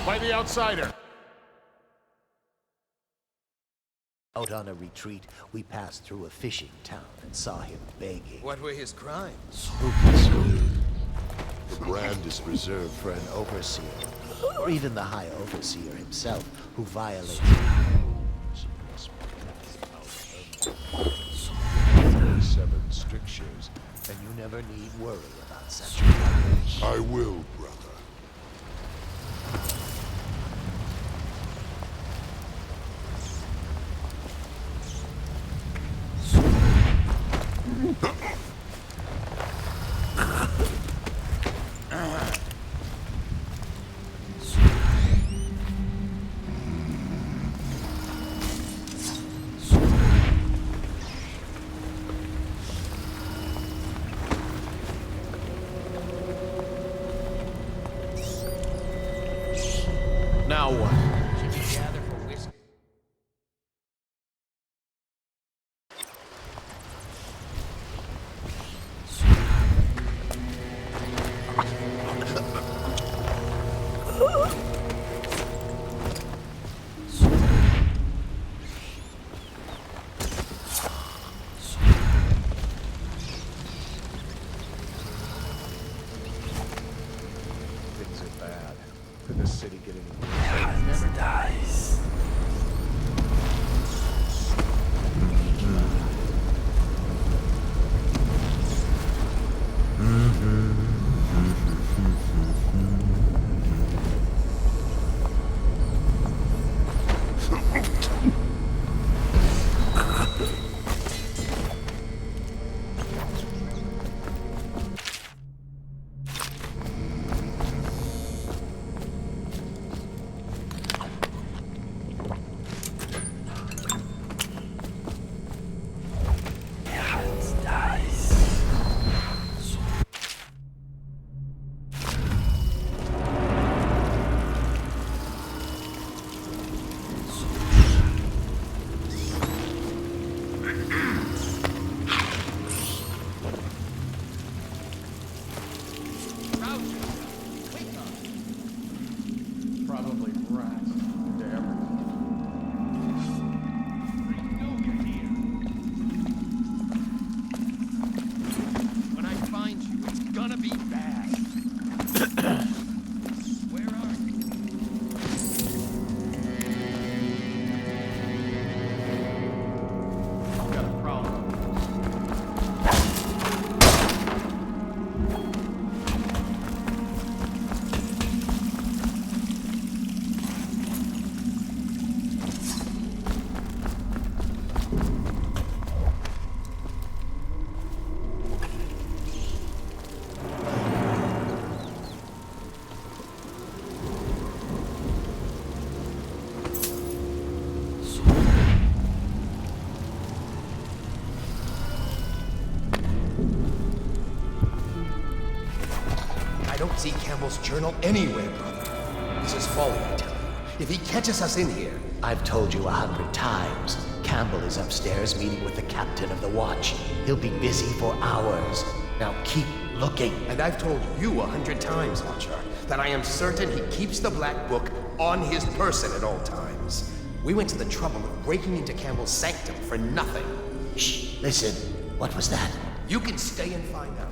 By the outsider. Out on a retreat, we passed through a fishing town and saw him begging. What were his crimes? Who can say? The brand is reserved for an Overseer, or even the High Overseer himself, who violates 7 strictures, and you never need worry about such matters. I will, brother. Now what? Should we gather for whiskey? Things are bad. Could the city get any worse? Never dies. Probably rats. Damn. When I find you, it's gonna be bad. Where are you? I've got a problem. I don't see Campbell's journal anywhere, brother. This is folly, I tell you. If he catches us in here... I've told you 100 times. Campbell is upstairs meeting with the captain of the watch. He'll be busy for hours. Now keep looking. And I've told you 100 times, Watcher, that I am certain he keeps the Black Book on his person at all times. We went to the trouble of breaking into Campbell's sanctum for nothing. Shh, listen. What was that? You can stay and find out.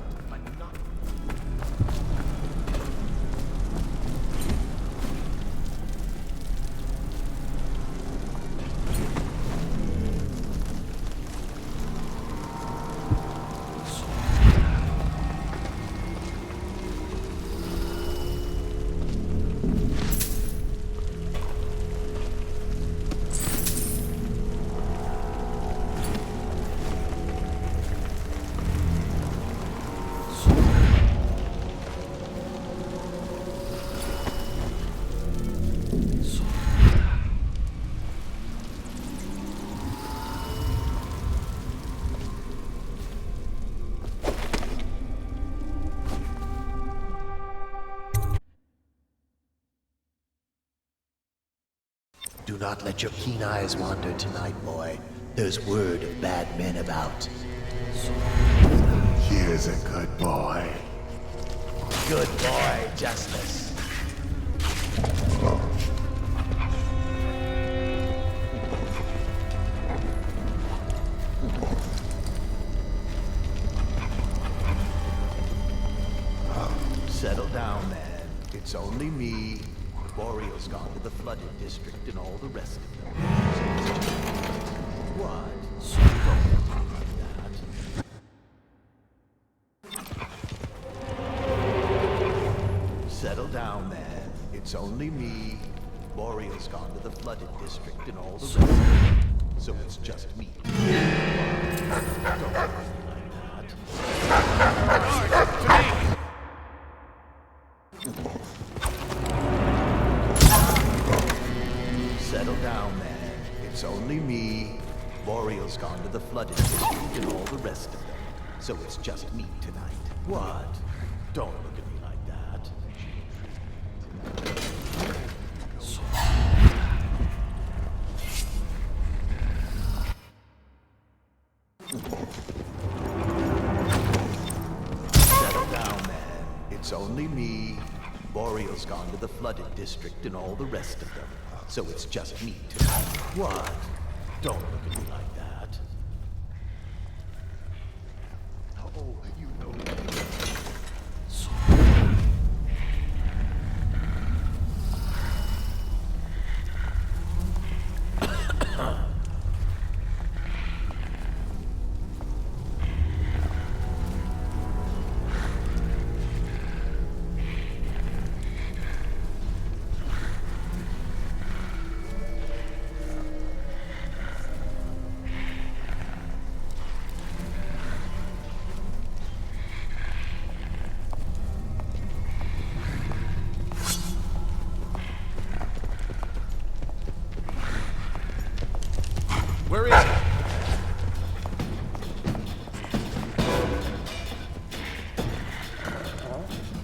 Do not let your keen eyes wander tonight, boy. There's word of bad men about. Here's a good boy. Good boy, Justice. Settle down, man. It's only me. Boreal's gone to the flooded district and all the rest of them. What? Settle down, man. It's only me. Boreal's gone to the flooded district and all the rest of them. So it's just me. Don't worry like that. Settle down, man. It's only me. Boreal's gone to the flooded district and all the rest of them. So it's just me tonight. What? Don't look at me like that. Settle down, man. It's only me. Boreal's gone to the flooded district and all the rest of them. So it's just me tonight. What? Don't look at me like that. Oh, you know. Where is he?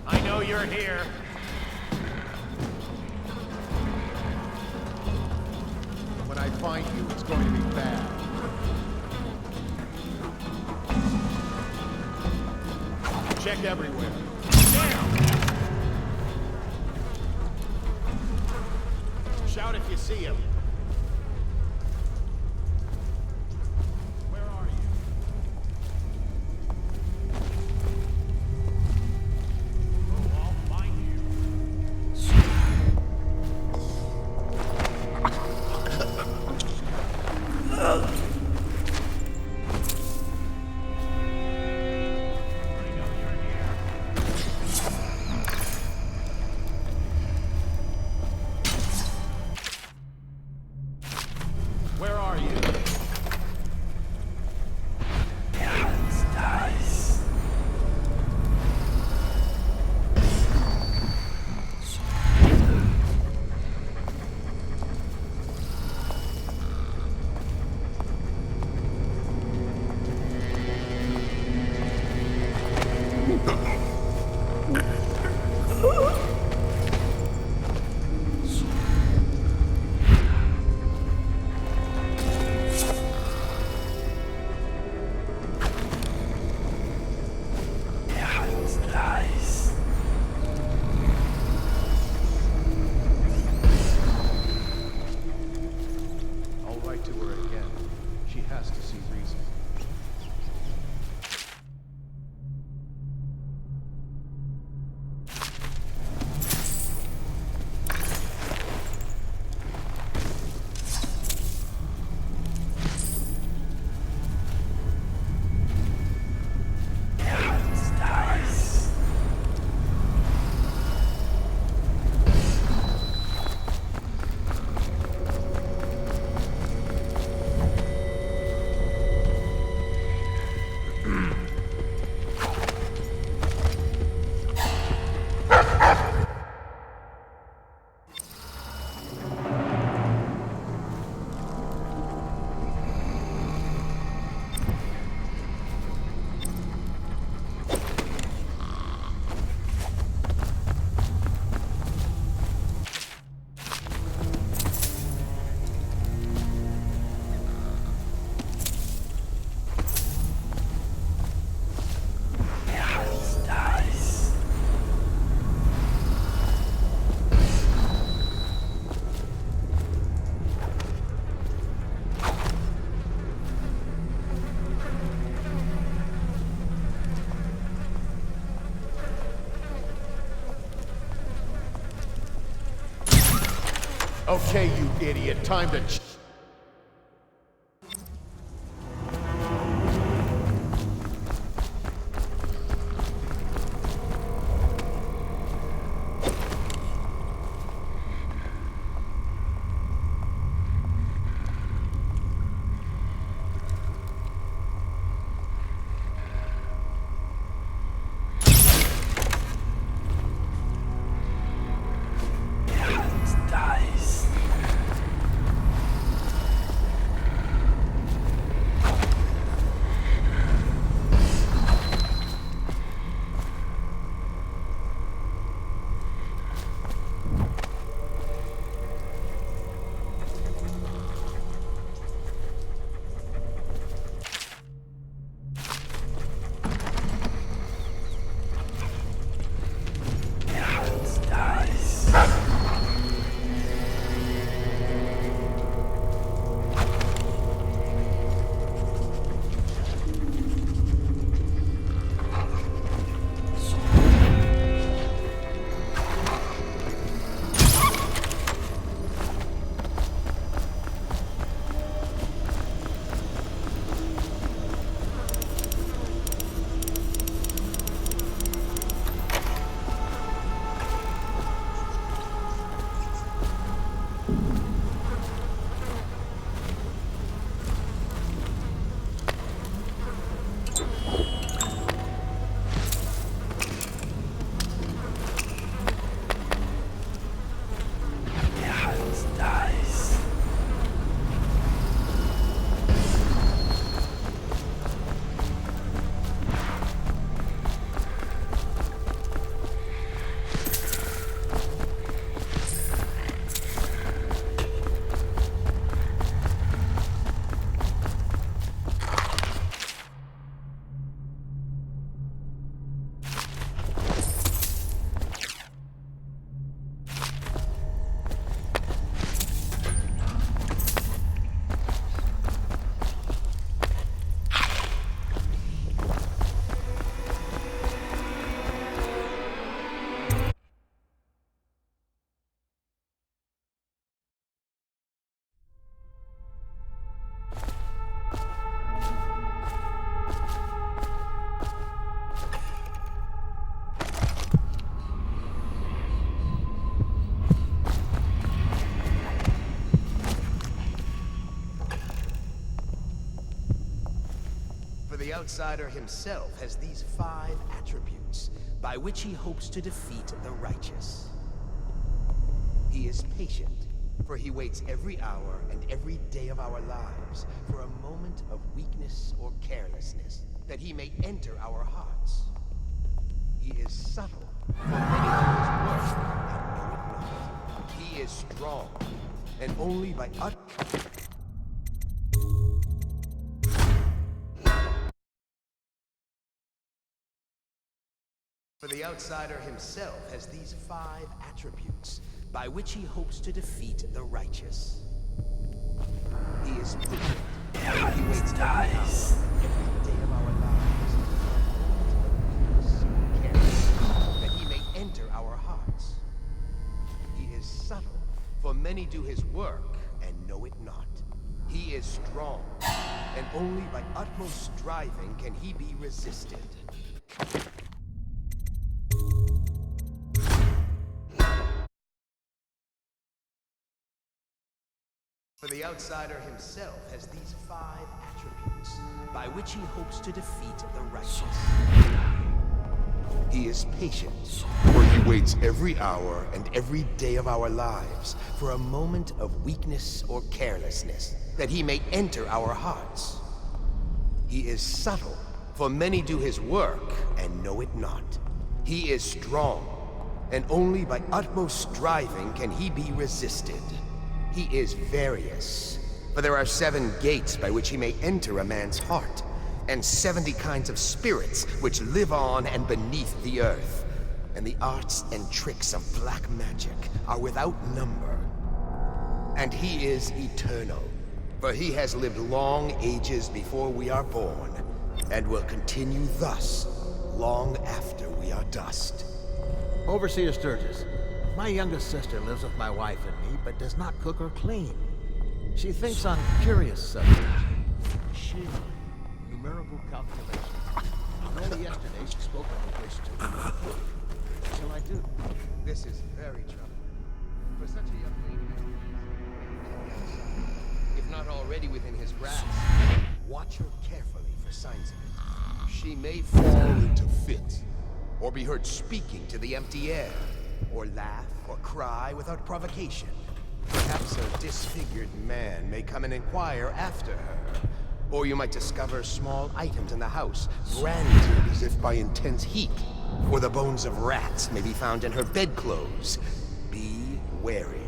I know you're here. When I find you, it's going to be bad. Check everywhere. Down! Shout if you see him. Okay, you idiot, time to... The outsider himself has these 5 attributes by which he hopes to defeat the righteous. He is patient, for he waits every hour and every day of our lives for a moment of weakness or carelessness, that he may enter our hearts. He is subtle, for many of his work and know it not. He is strong, and only by For the outsider himself has these 5 attributes by which he hopes to defeat the righteous. He is patient. He waits every hour, every day of our lives, that he may enter our hearts. He is subtle, for many do his work and know it not. He is strong, and only by utmost striving can he be resisted. For the outsider himself has these 5 attributes by which he hopes to defeat the righteous. He is patient, for he waits every hour and every day of our lives for a moment of weakness or carelessness, that he may enter our hearts. He is subtle, for many do his work and know it not. He is strong, and only by utmost striving can he be resisted. He is various, for there are 7 gates by which he may enter a man's heart, and 70 kinds of spirits which live on and beneath the earth, and the arts and tricks of black magic are without number. And he is eternal, for he has lived long ages before we are born, and will continue thus long after we are dust. Overseer Sturgis, My youngest sister lives with my wife and me, but does not cook or clean. She thinks on curious subjects. Machinery, numerical calculations. Only yesterday she spoke of a wish to read a book. What shall I do? This is very troubling. For such a young lady, If not already within his grasp, watch her carefully for signs of it. She may fall into fits, or be heard speaking to the empty air, or laugh or cry without provocation. Perhaps a disfigured man may come and inquire after her. Or you might discover small items in the house, branded as if by intense heat. Or the bones of rats may be found in her bedclothes. Be wary.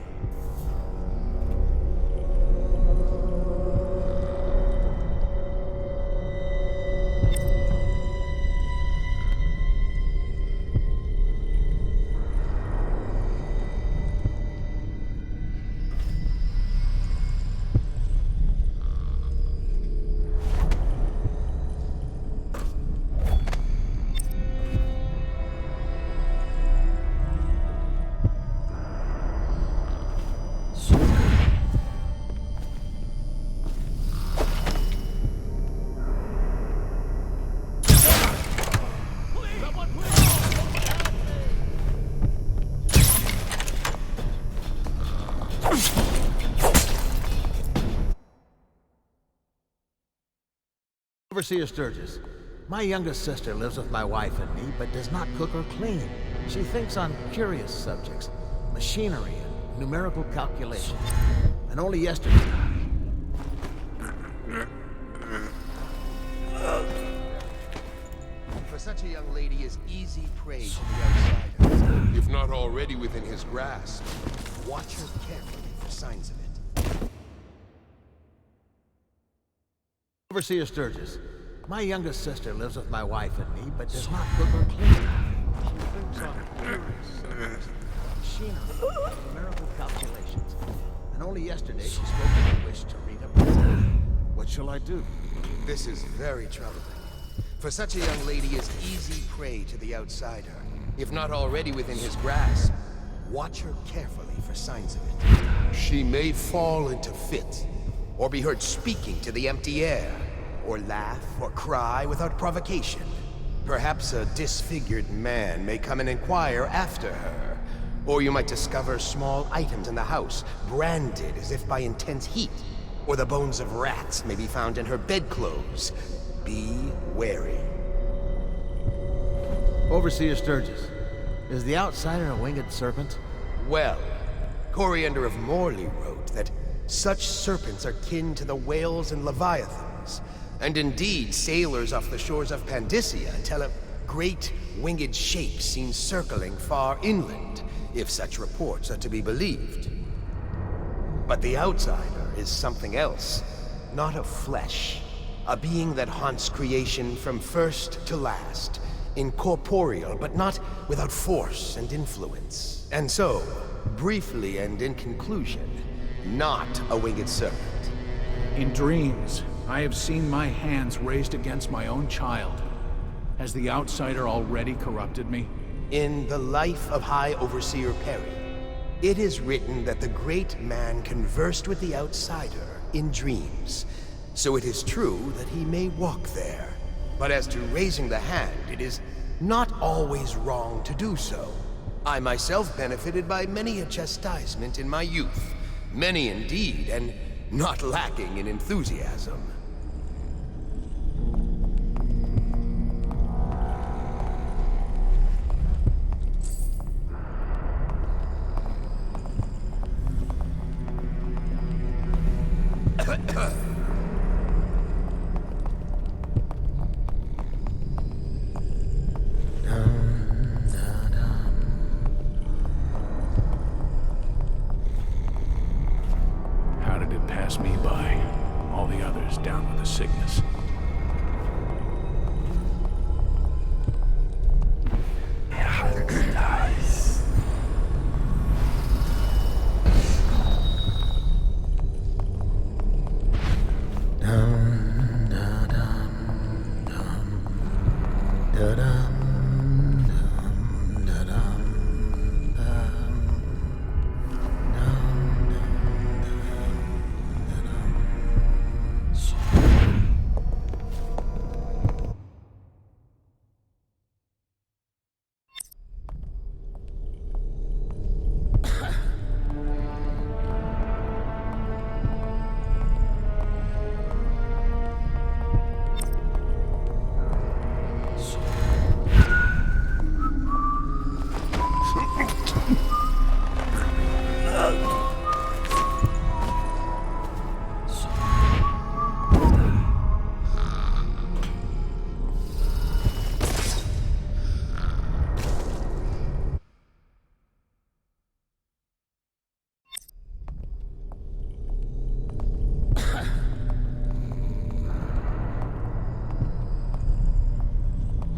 Overseer Sturgis, my youngest sister lives with my wife and me, but does not cook or clean. She thinks on curious subjects, machinery and numerical calculations. And only yesterday... For such a young lady is easy prey to the outsider. If not already within his grasp, watch her carefully for signs of it. Overseer Sturgis, my youngest sister lives with my wife and me, but does not cook or clean. She thinks on curious subjects, machinery, numerical calculations. And only yesterday she spoke of a wish to read a book. What shall I do? This is very troubling. For such a young lady is easy prey to the outsider. If not already within his grasp, watch her carefully for signs of it. She may fall into fits, or be heard speaking to the empty air, or laugh or cry without provocation. Perhaps a disfigured man may come and inquire after her. Or you might discover small items in the house, branded as if by intense heat. Or the bones of rats may be found in her bedclothes. Be wary. Overseer Sturgis, is the outsider a winged serpent? Well, Coriander of Morley wrote that such serpents are kin to the whales and leviathans. And indeed, sailors off the shores of Pandysia tell of great winged shapes seen circling far inland, if such reports are to be believed. But the outsider is something else, not of flesh. A being that haunts creation from first to last, incorporeal, but not without force and influence. And so, briefly and in conclusion, not a winged serpent. In dreams, I have seen my hands raised against my own child. Has the outsider already corrupted me? In the life of High Overseer Perry, it is written that the great man conversed with the outsider in dreams. So it is true that he may walk there. But as to raising the hand, it is not always wrong to do so. I myself benefited by many a chastisement in my youth. Many indeed, and not lacking in enthusiasm. How did it pass me by? All the others down with the sickness.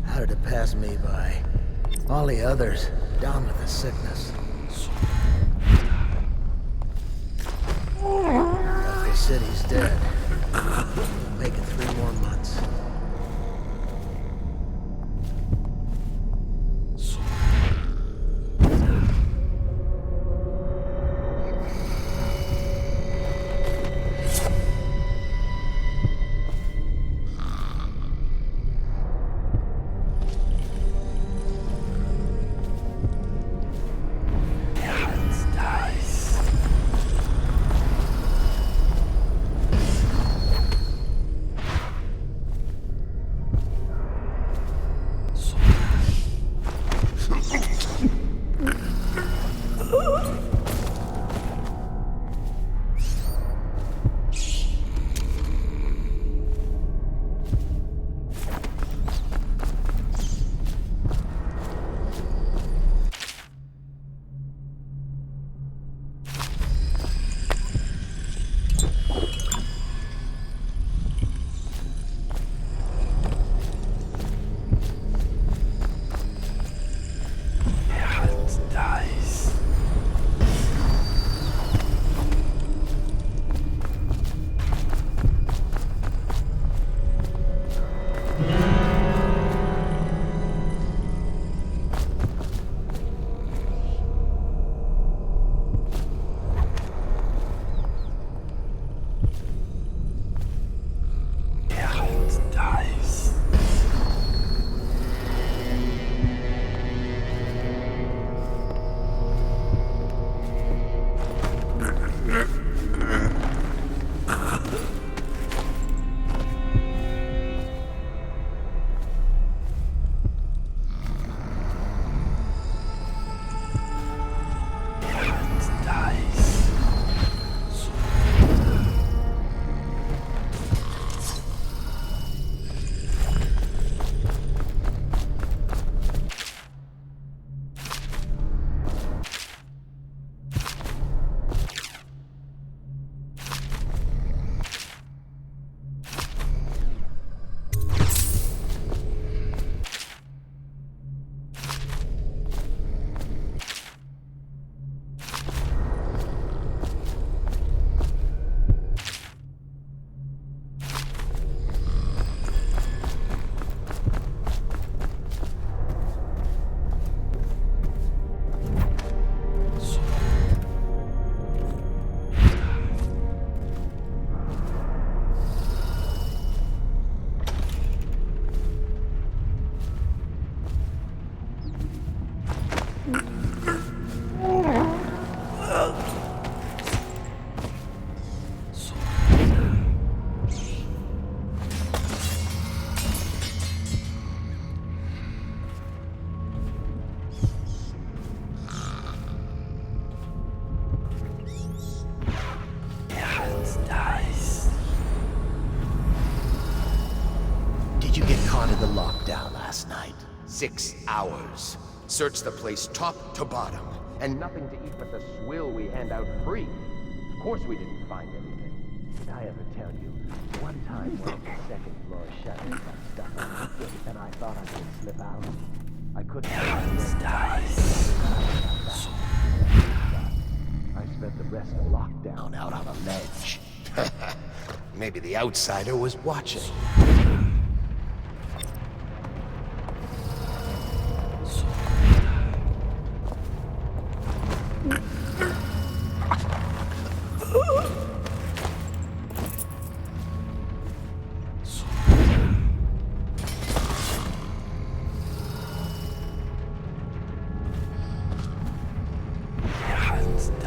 How did it pass me by? All the others, down with the sickness. But they said he's dead. Make it 3 more months. Did you get caught in the lockdown last night? 6 hours. Searched the place top to bottom. And nothing to eat but the swill we hand out free. Of course we didn't find anything. Did I ever tell you? One time one of the second floor shutters got stuck on me, and I thought I could slip out. I couldn't. I spent the rest of lockdown out on a ledge. Maybe the outsider was watching.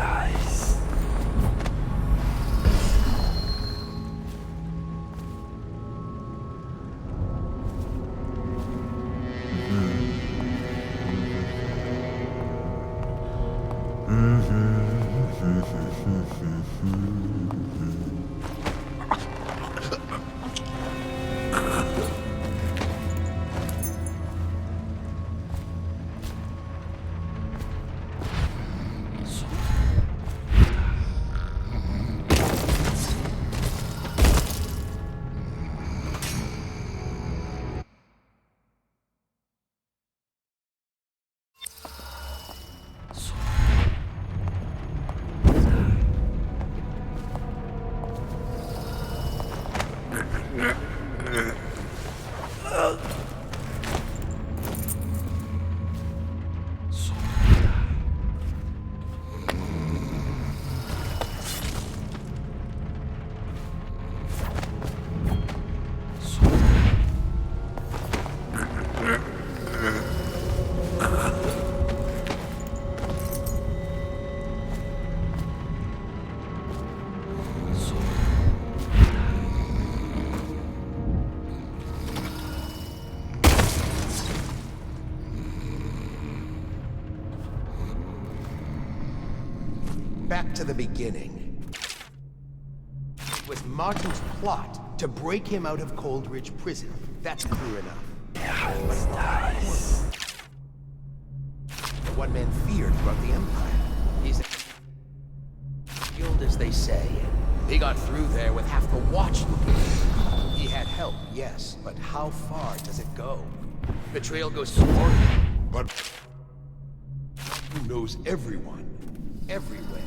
dies. Back to the beginning. It was Martin's plot to break him out of Coldridge Prison. That's clear enough. The one man feared throughout the Empire. He's skilled, as they say. He got through there with half the watch looking at him. He had help, yes, but how far does it go? The trail goes to Oregon. But who knows everyone? Everywhere.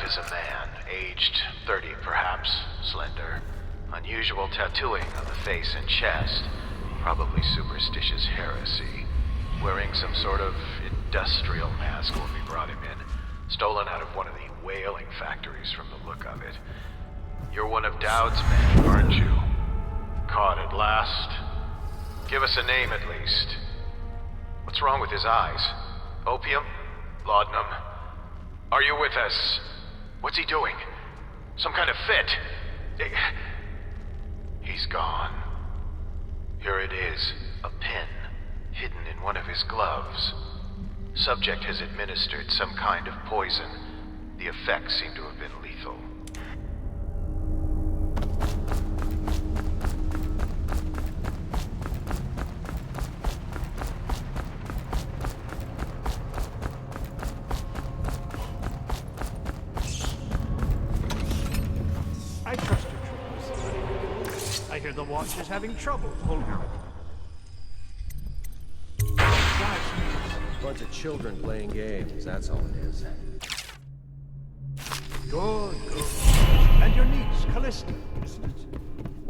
Is a man, aged 30 perhaps, slender, unusual tattooing on the face and chest, probably superstitious heresy, wearing some sort of industrial mask when we brought him in, stolen out of one of the whaling factories from the look of it. You're one of Dowd's men, aren't you? Caught at last? Give us a name at least. What's wrong with his eyes? Opium? Laudanum? Are you with us? What's he doing? Some kind of fit? He's gone. Here it is, a pin, hidden in one of his gloves. Subject has administered some kind of poison. The effects seem to have been lethal. I trust your troopers. I hear the Watch is having trouble holding it. Bunch of children playing games, that's all it is. Good, good. And your niece, Callista, isn't it?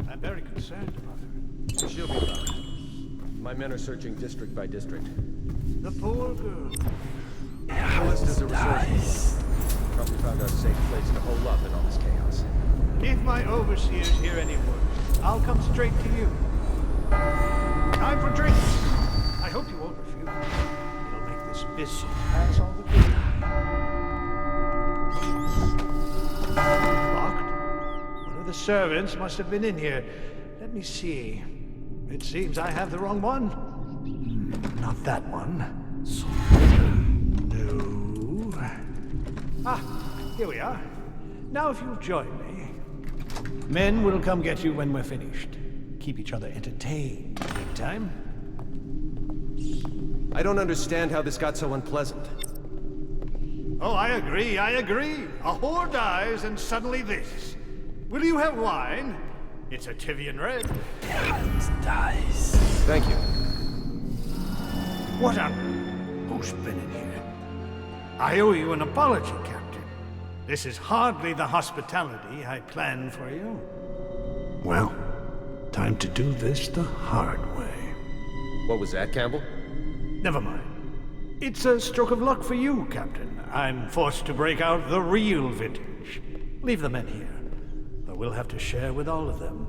I'm very concerned about her. She'll be fine. My men are searching district by district. The poor girl. Callista's a resource. Probably found a safe place to hole up in all this chaos. If my overseers hear any words, I'll come straight to you. Time for drinks. I hope you won't refuse. It'll make this visit pass all the good. Locked? One of the servants must have been in here. Let me see. It seems I have the wrong one. Not that one. No. Ah, here we are. Now if you'll join me. Men will come get you when we're finished. Keep each other entertained. Meantime. I don't understand how this got so unpleasant. Oh, I agree. A whore dies and suddenly this. Will you have wine? It's a Tivian red. Dies. Thank you. What on? Who's been in here? I owe you an apology, Captain. This is hardly the hospitality I planned for you. Well, time to do this the hard way. What was that, Campbell? Never mind. It's a stroke of luck for you, Captain. I'm forced to break out the real vintage. Leave the men here. Or we'll have to share with all of them.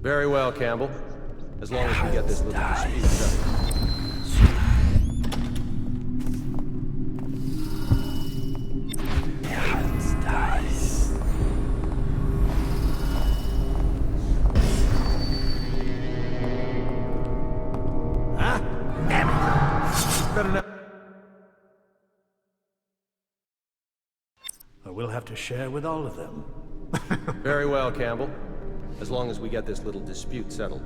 Very well, Campbell. As long as we get this little dispute settled. Dies. Huh? Damn it! Better not. Or we'll have to share with all of them. Very well, Campbell. As long as we get this little dispute settled.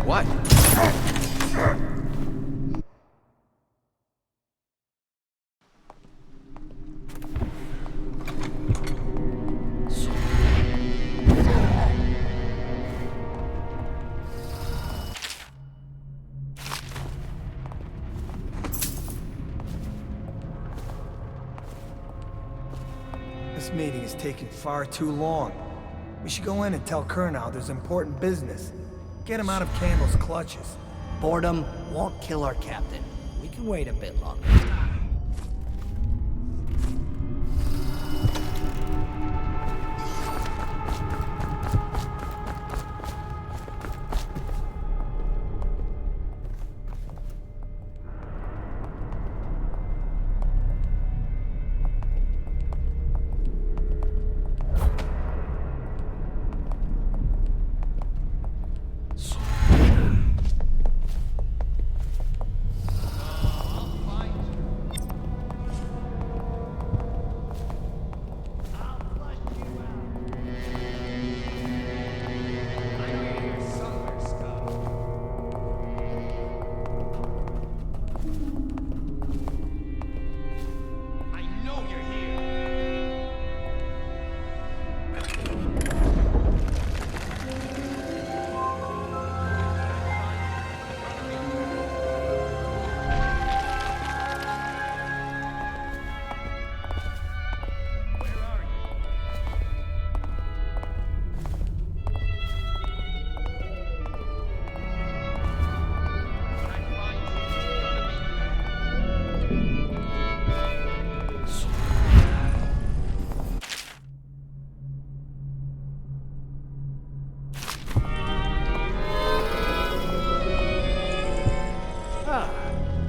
What? This meeting is taking far too long. We should go in and tell Kurnow there's important business. Get him out of Campbell's clutches. Boredom won't kill our captain. We can wait a bit longer.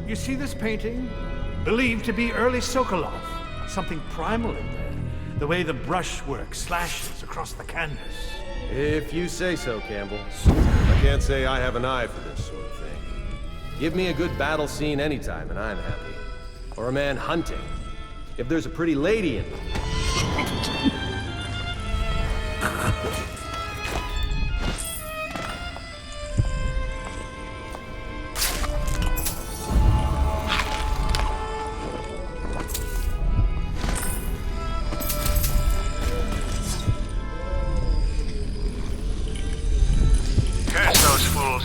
You see this painting? Believed to be early Sokolov. Something primal in there. The way the brushwork slashes across the canvas. If you say so, Campbell. I can't say I have an eye for this sort of thing. Give me a good battle scene anytime and I'm happy. Or a man hunting. If there's a pretty lady in it.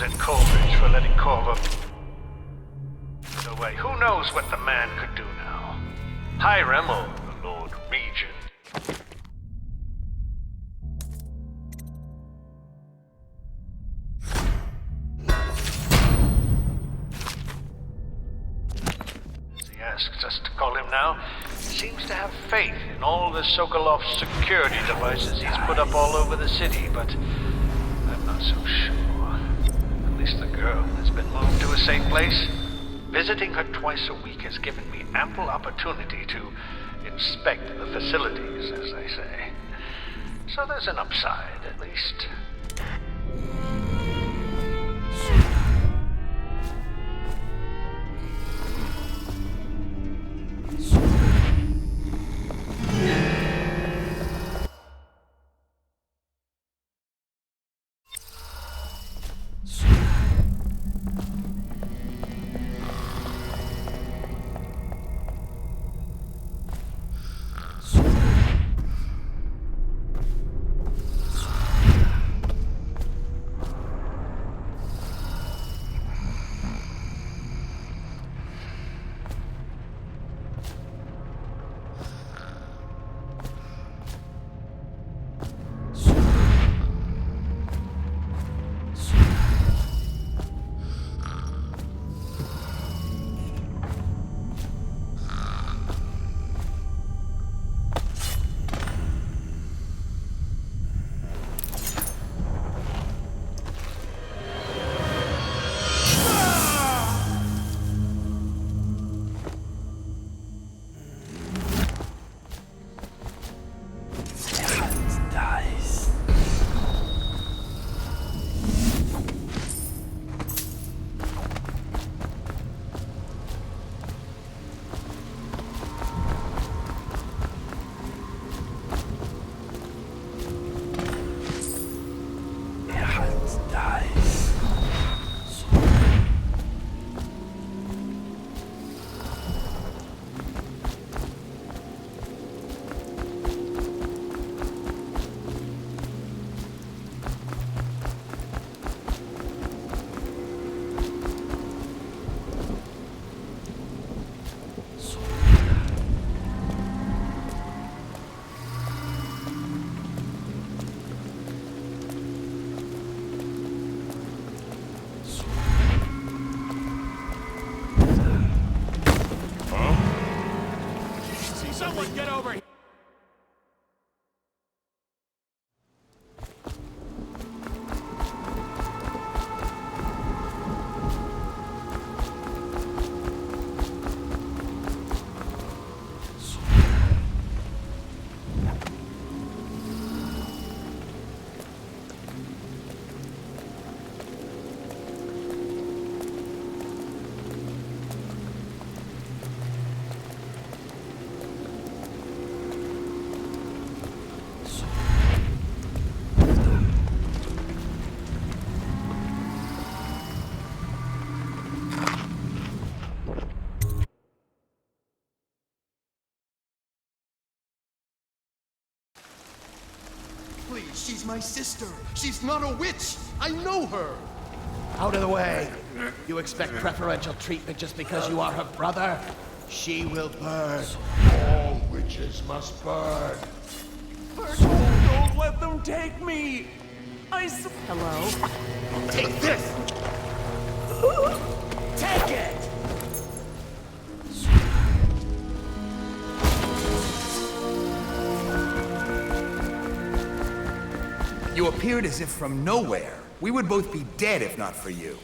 At Coleridge for letting Corvo away. Who knows what the man could do now? Hiram will region. He asks us to call him now. He seems to have faith in all the Sokolov security devices he's put up all over the city, but I'm not so sure. At least the girl has been moved to a safe place. Visiting her twice a week has given me ample opportunity to inspect the facilities, as they say. So there's an upside, at least. Someone get over here! Please, she's my sister. She's not a witch. I know her. Out of the way. You expect preferential treatment just because you are her brother? She will burn. All witches must burn. Don't let them take me! Hello? Take this! Take it! You appeared as if from nowhere. We would both be dead if not for you.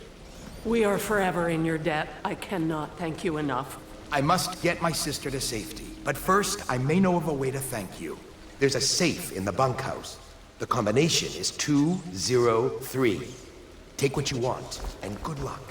We are forever in your debt. I cannot thank you enough. I must get my sister to safety. But first, I may know of a way to thank you. There's a safe in the bunkhouse. The combination is 203. Take what you want, and good luck.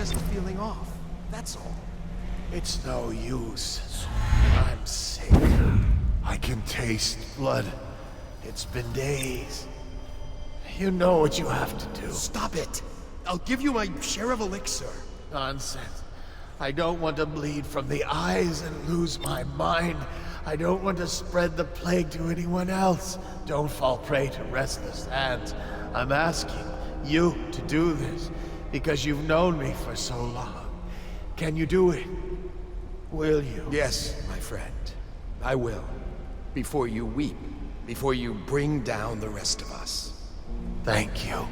just feeling off. That's all. It's no use. I'm sick. I can taste blood. It's been days. You know what you have to do. Stop it! I'll give you my share of elixir. Nonsense. I don't want to bleed from the eyes and lose my mind. I don't want to spread the plague to anyone else. Don't fall prey to restless hands. I'm asking you to do this because you've known me for so long. Can you do it? Will you? Yes, my friend. I will. Before you weep. Before you bring down the rest of us. Thank you.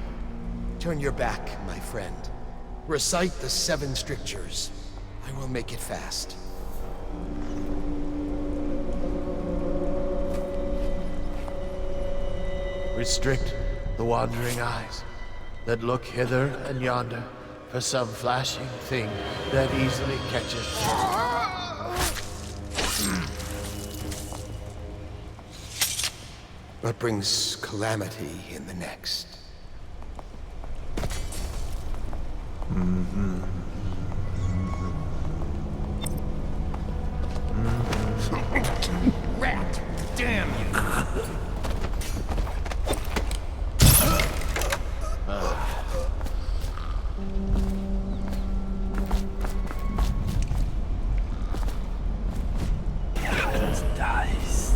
Turn your back, my friend. Recite the 7 strictures. I will make it fast. Restrict the wandering eyes that look hither and yonder for some flashing thing that easily catches. What brings calamity in the next? Rat! Damn you! Dice. Dice.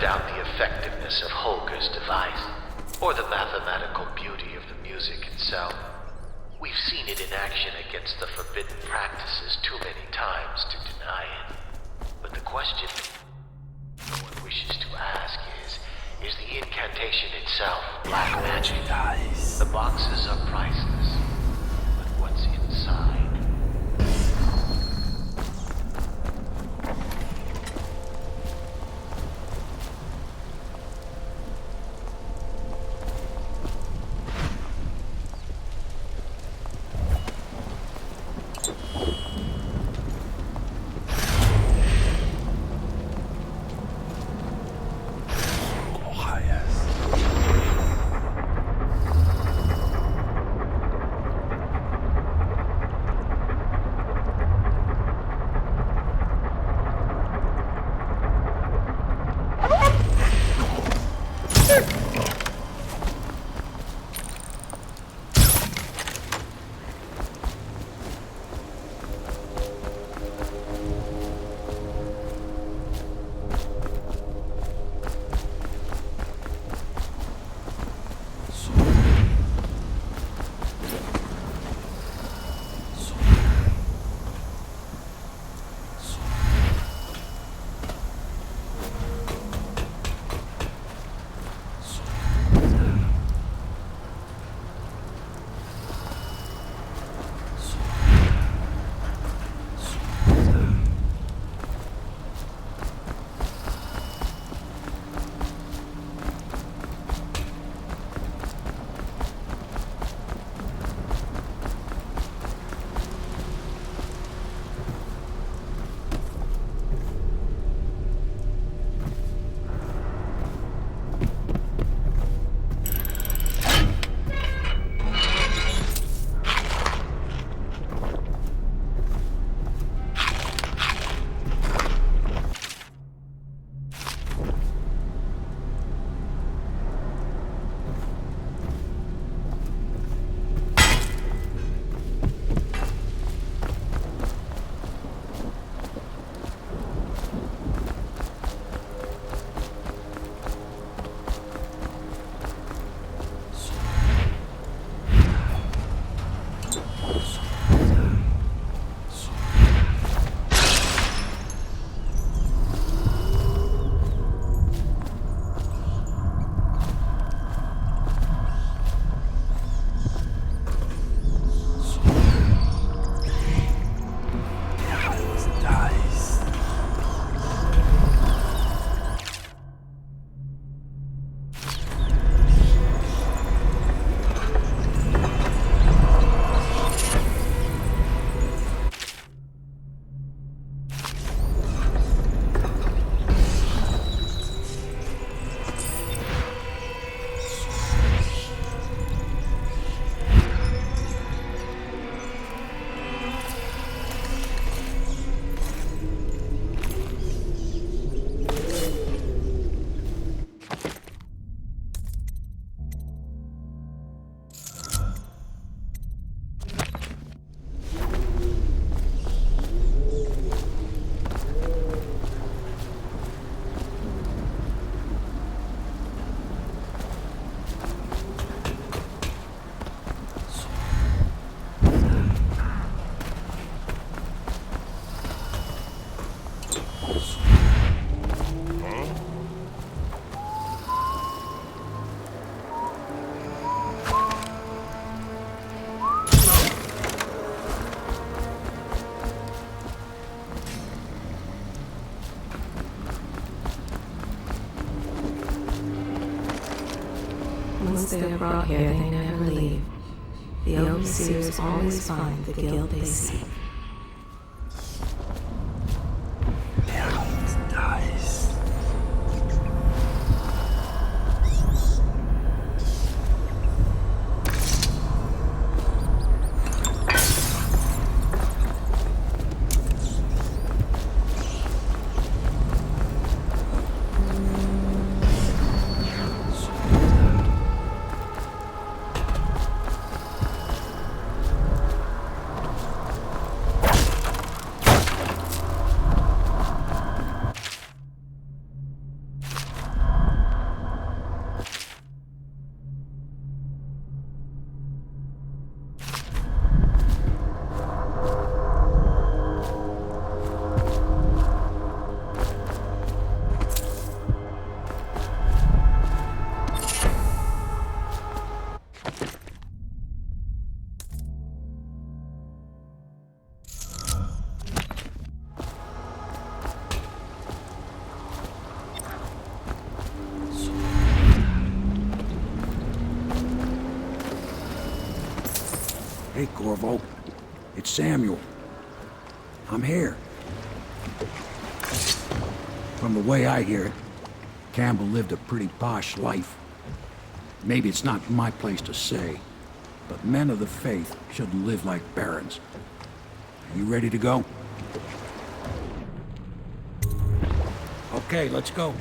Doubt the effectiveness of Holger's device, or the mathematical beauty of the music itself. We've seen it in action against the forbidden practices too many times to deny it. But the question no one wishes to ask is the incantation itself black magic? The boxes are priceless, but what's inside? Once they are brought here, they never leave. The overseers always find the guild they seek. Hey, Corvo. It's Samuel. I'm here. From the way I hear it, Campbell lived a pretty posh life. Maybe it's not my place to say, but men of the faith shouldn't live like barons. Are you ready to go? Okay, let's go.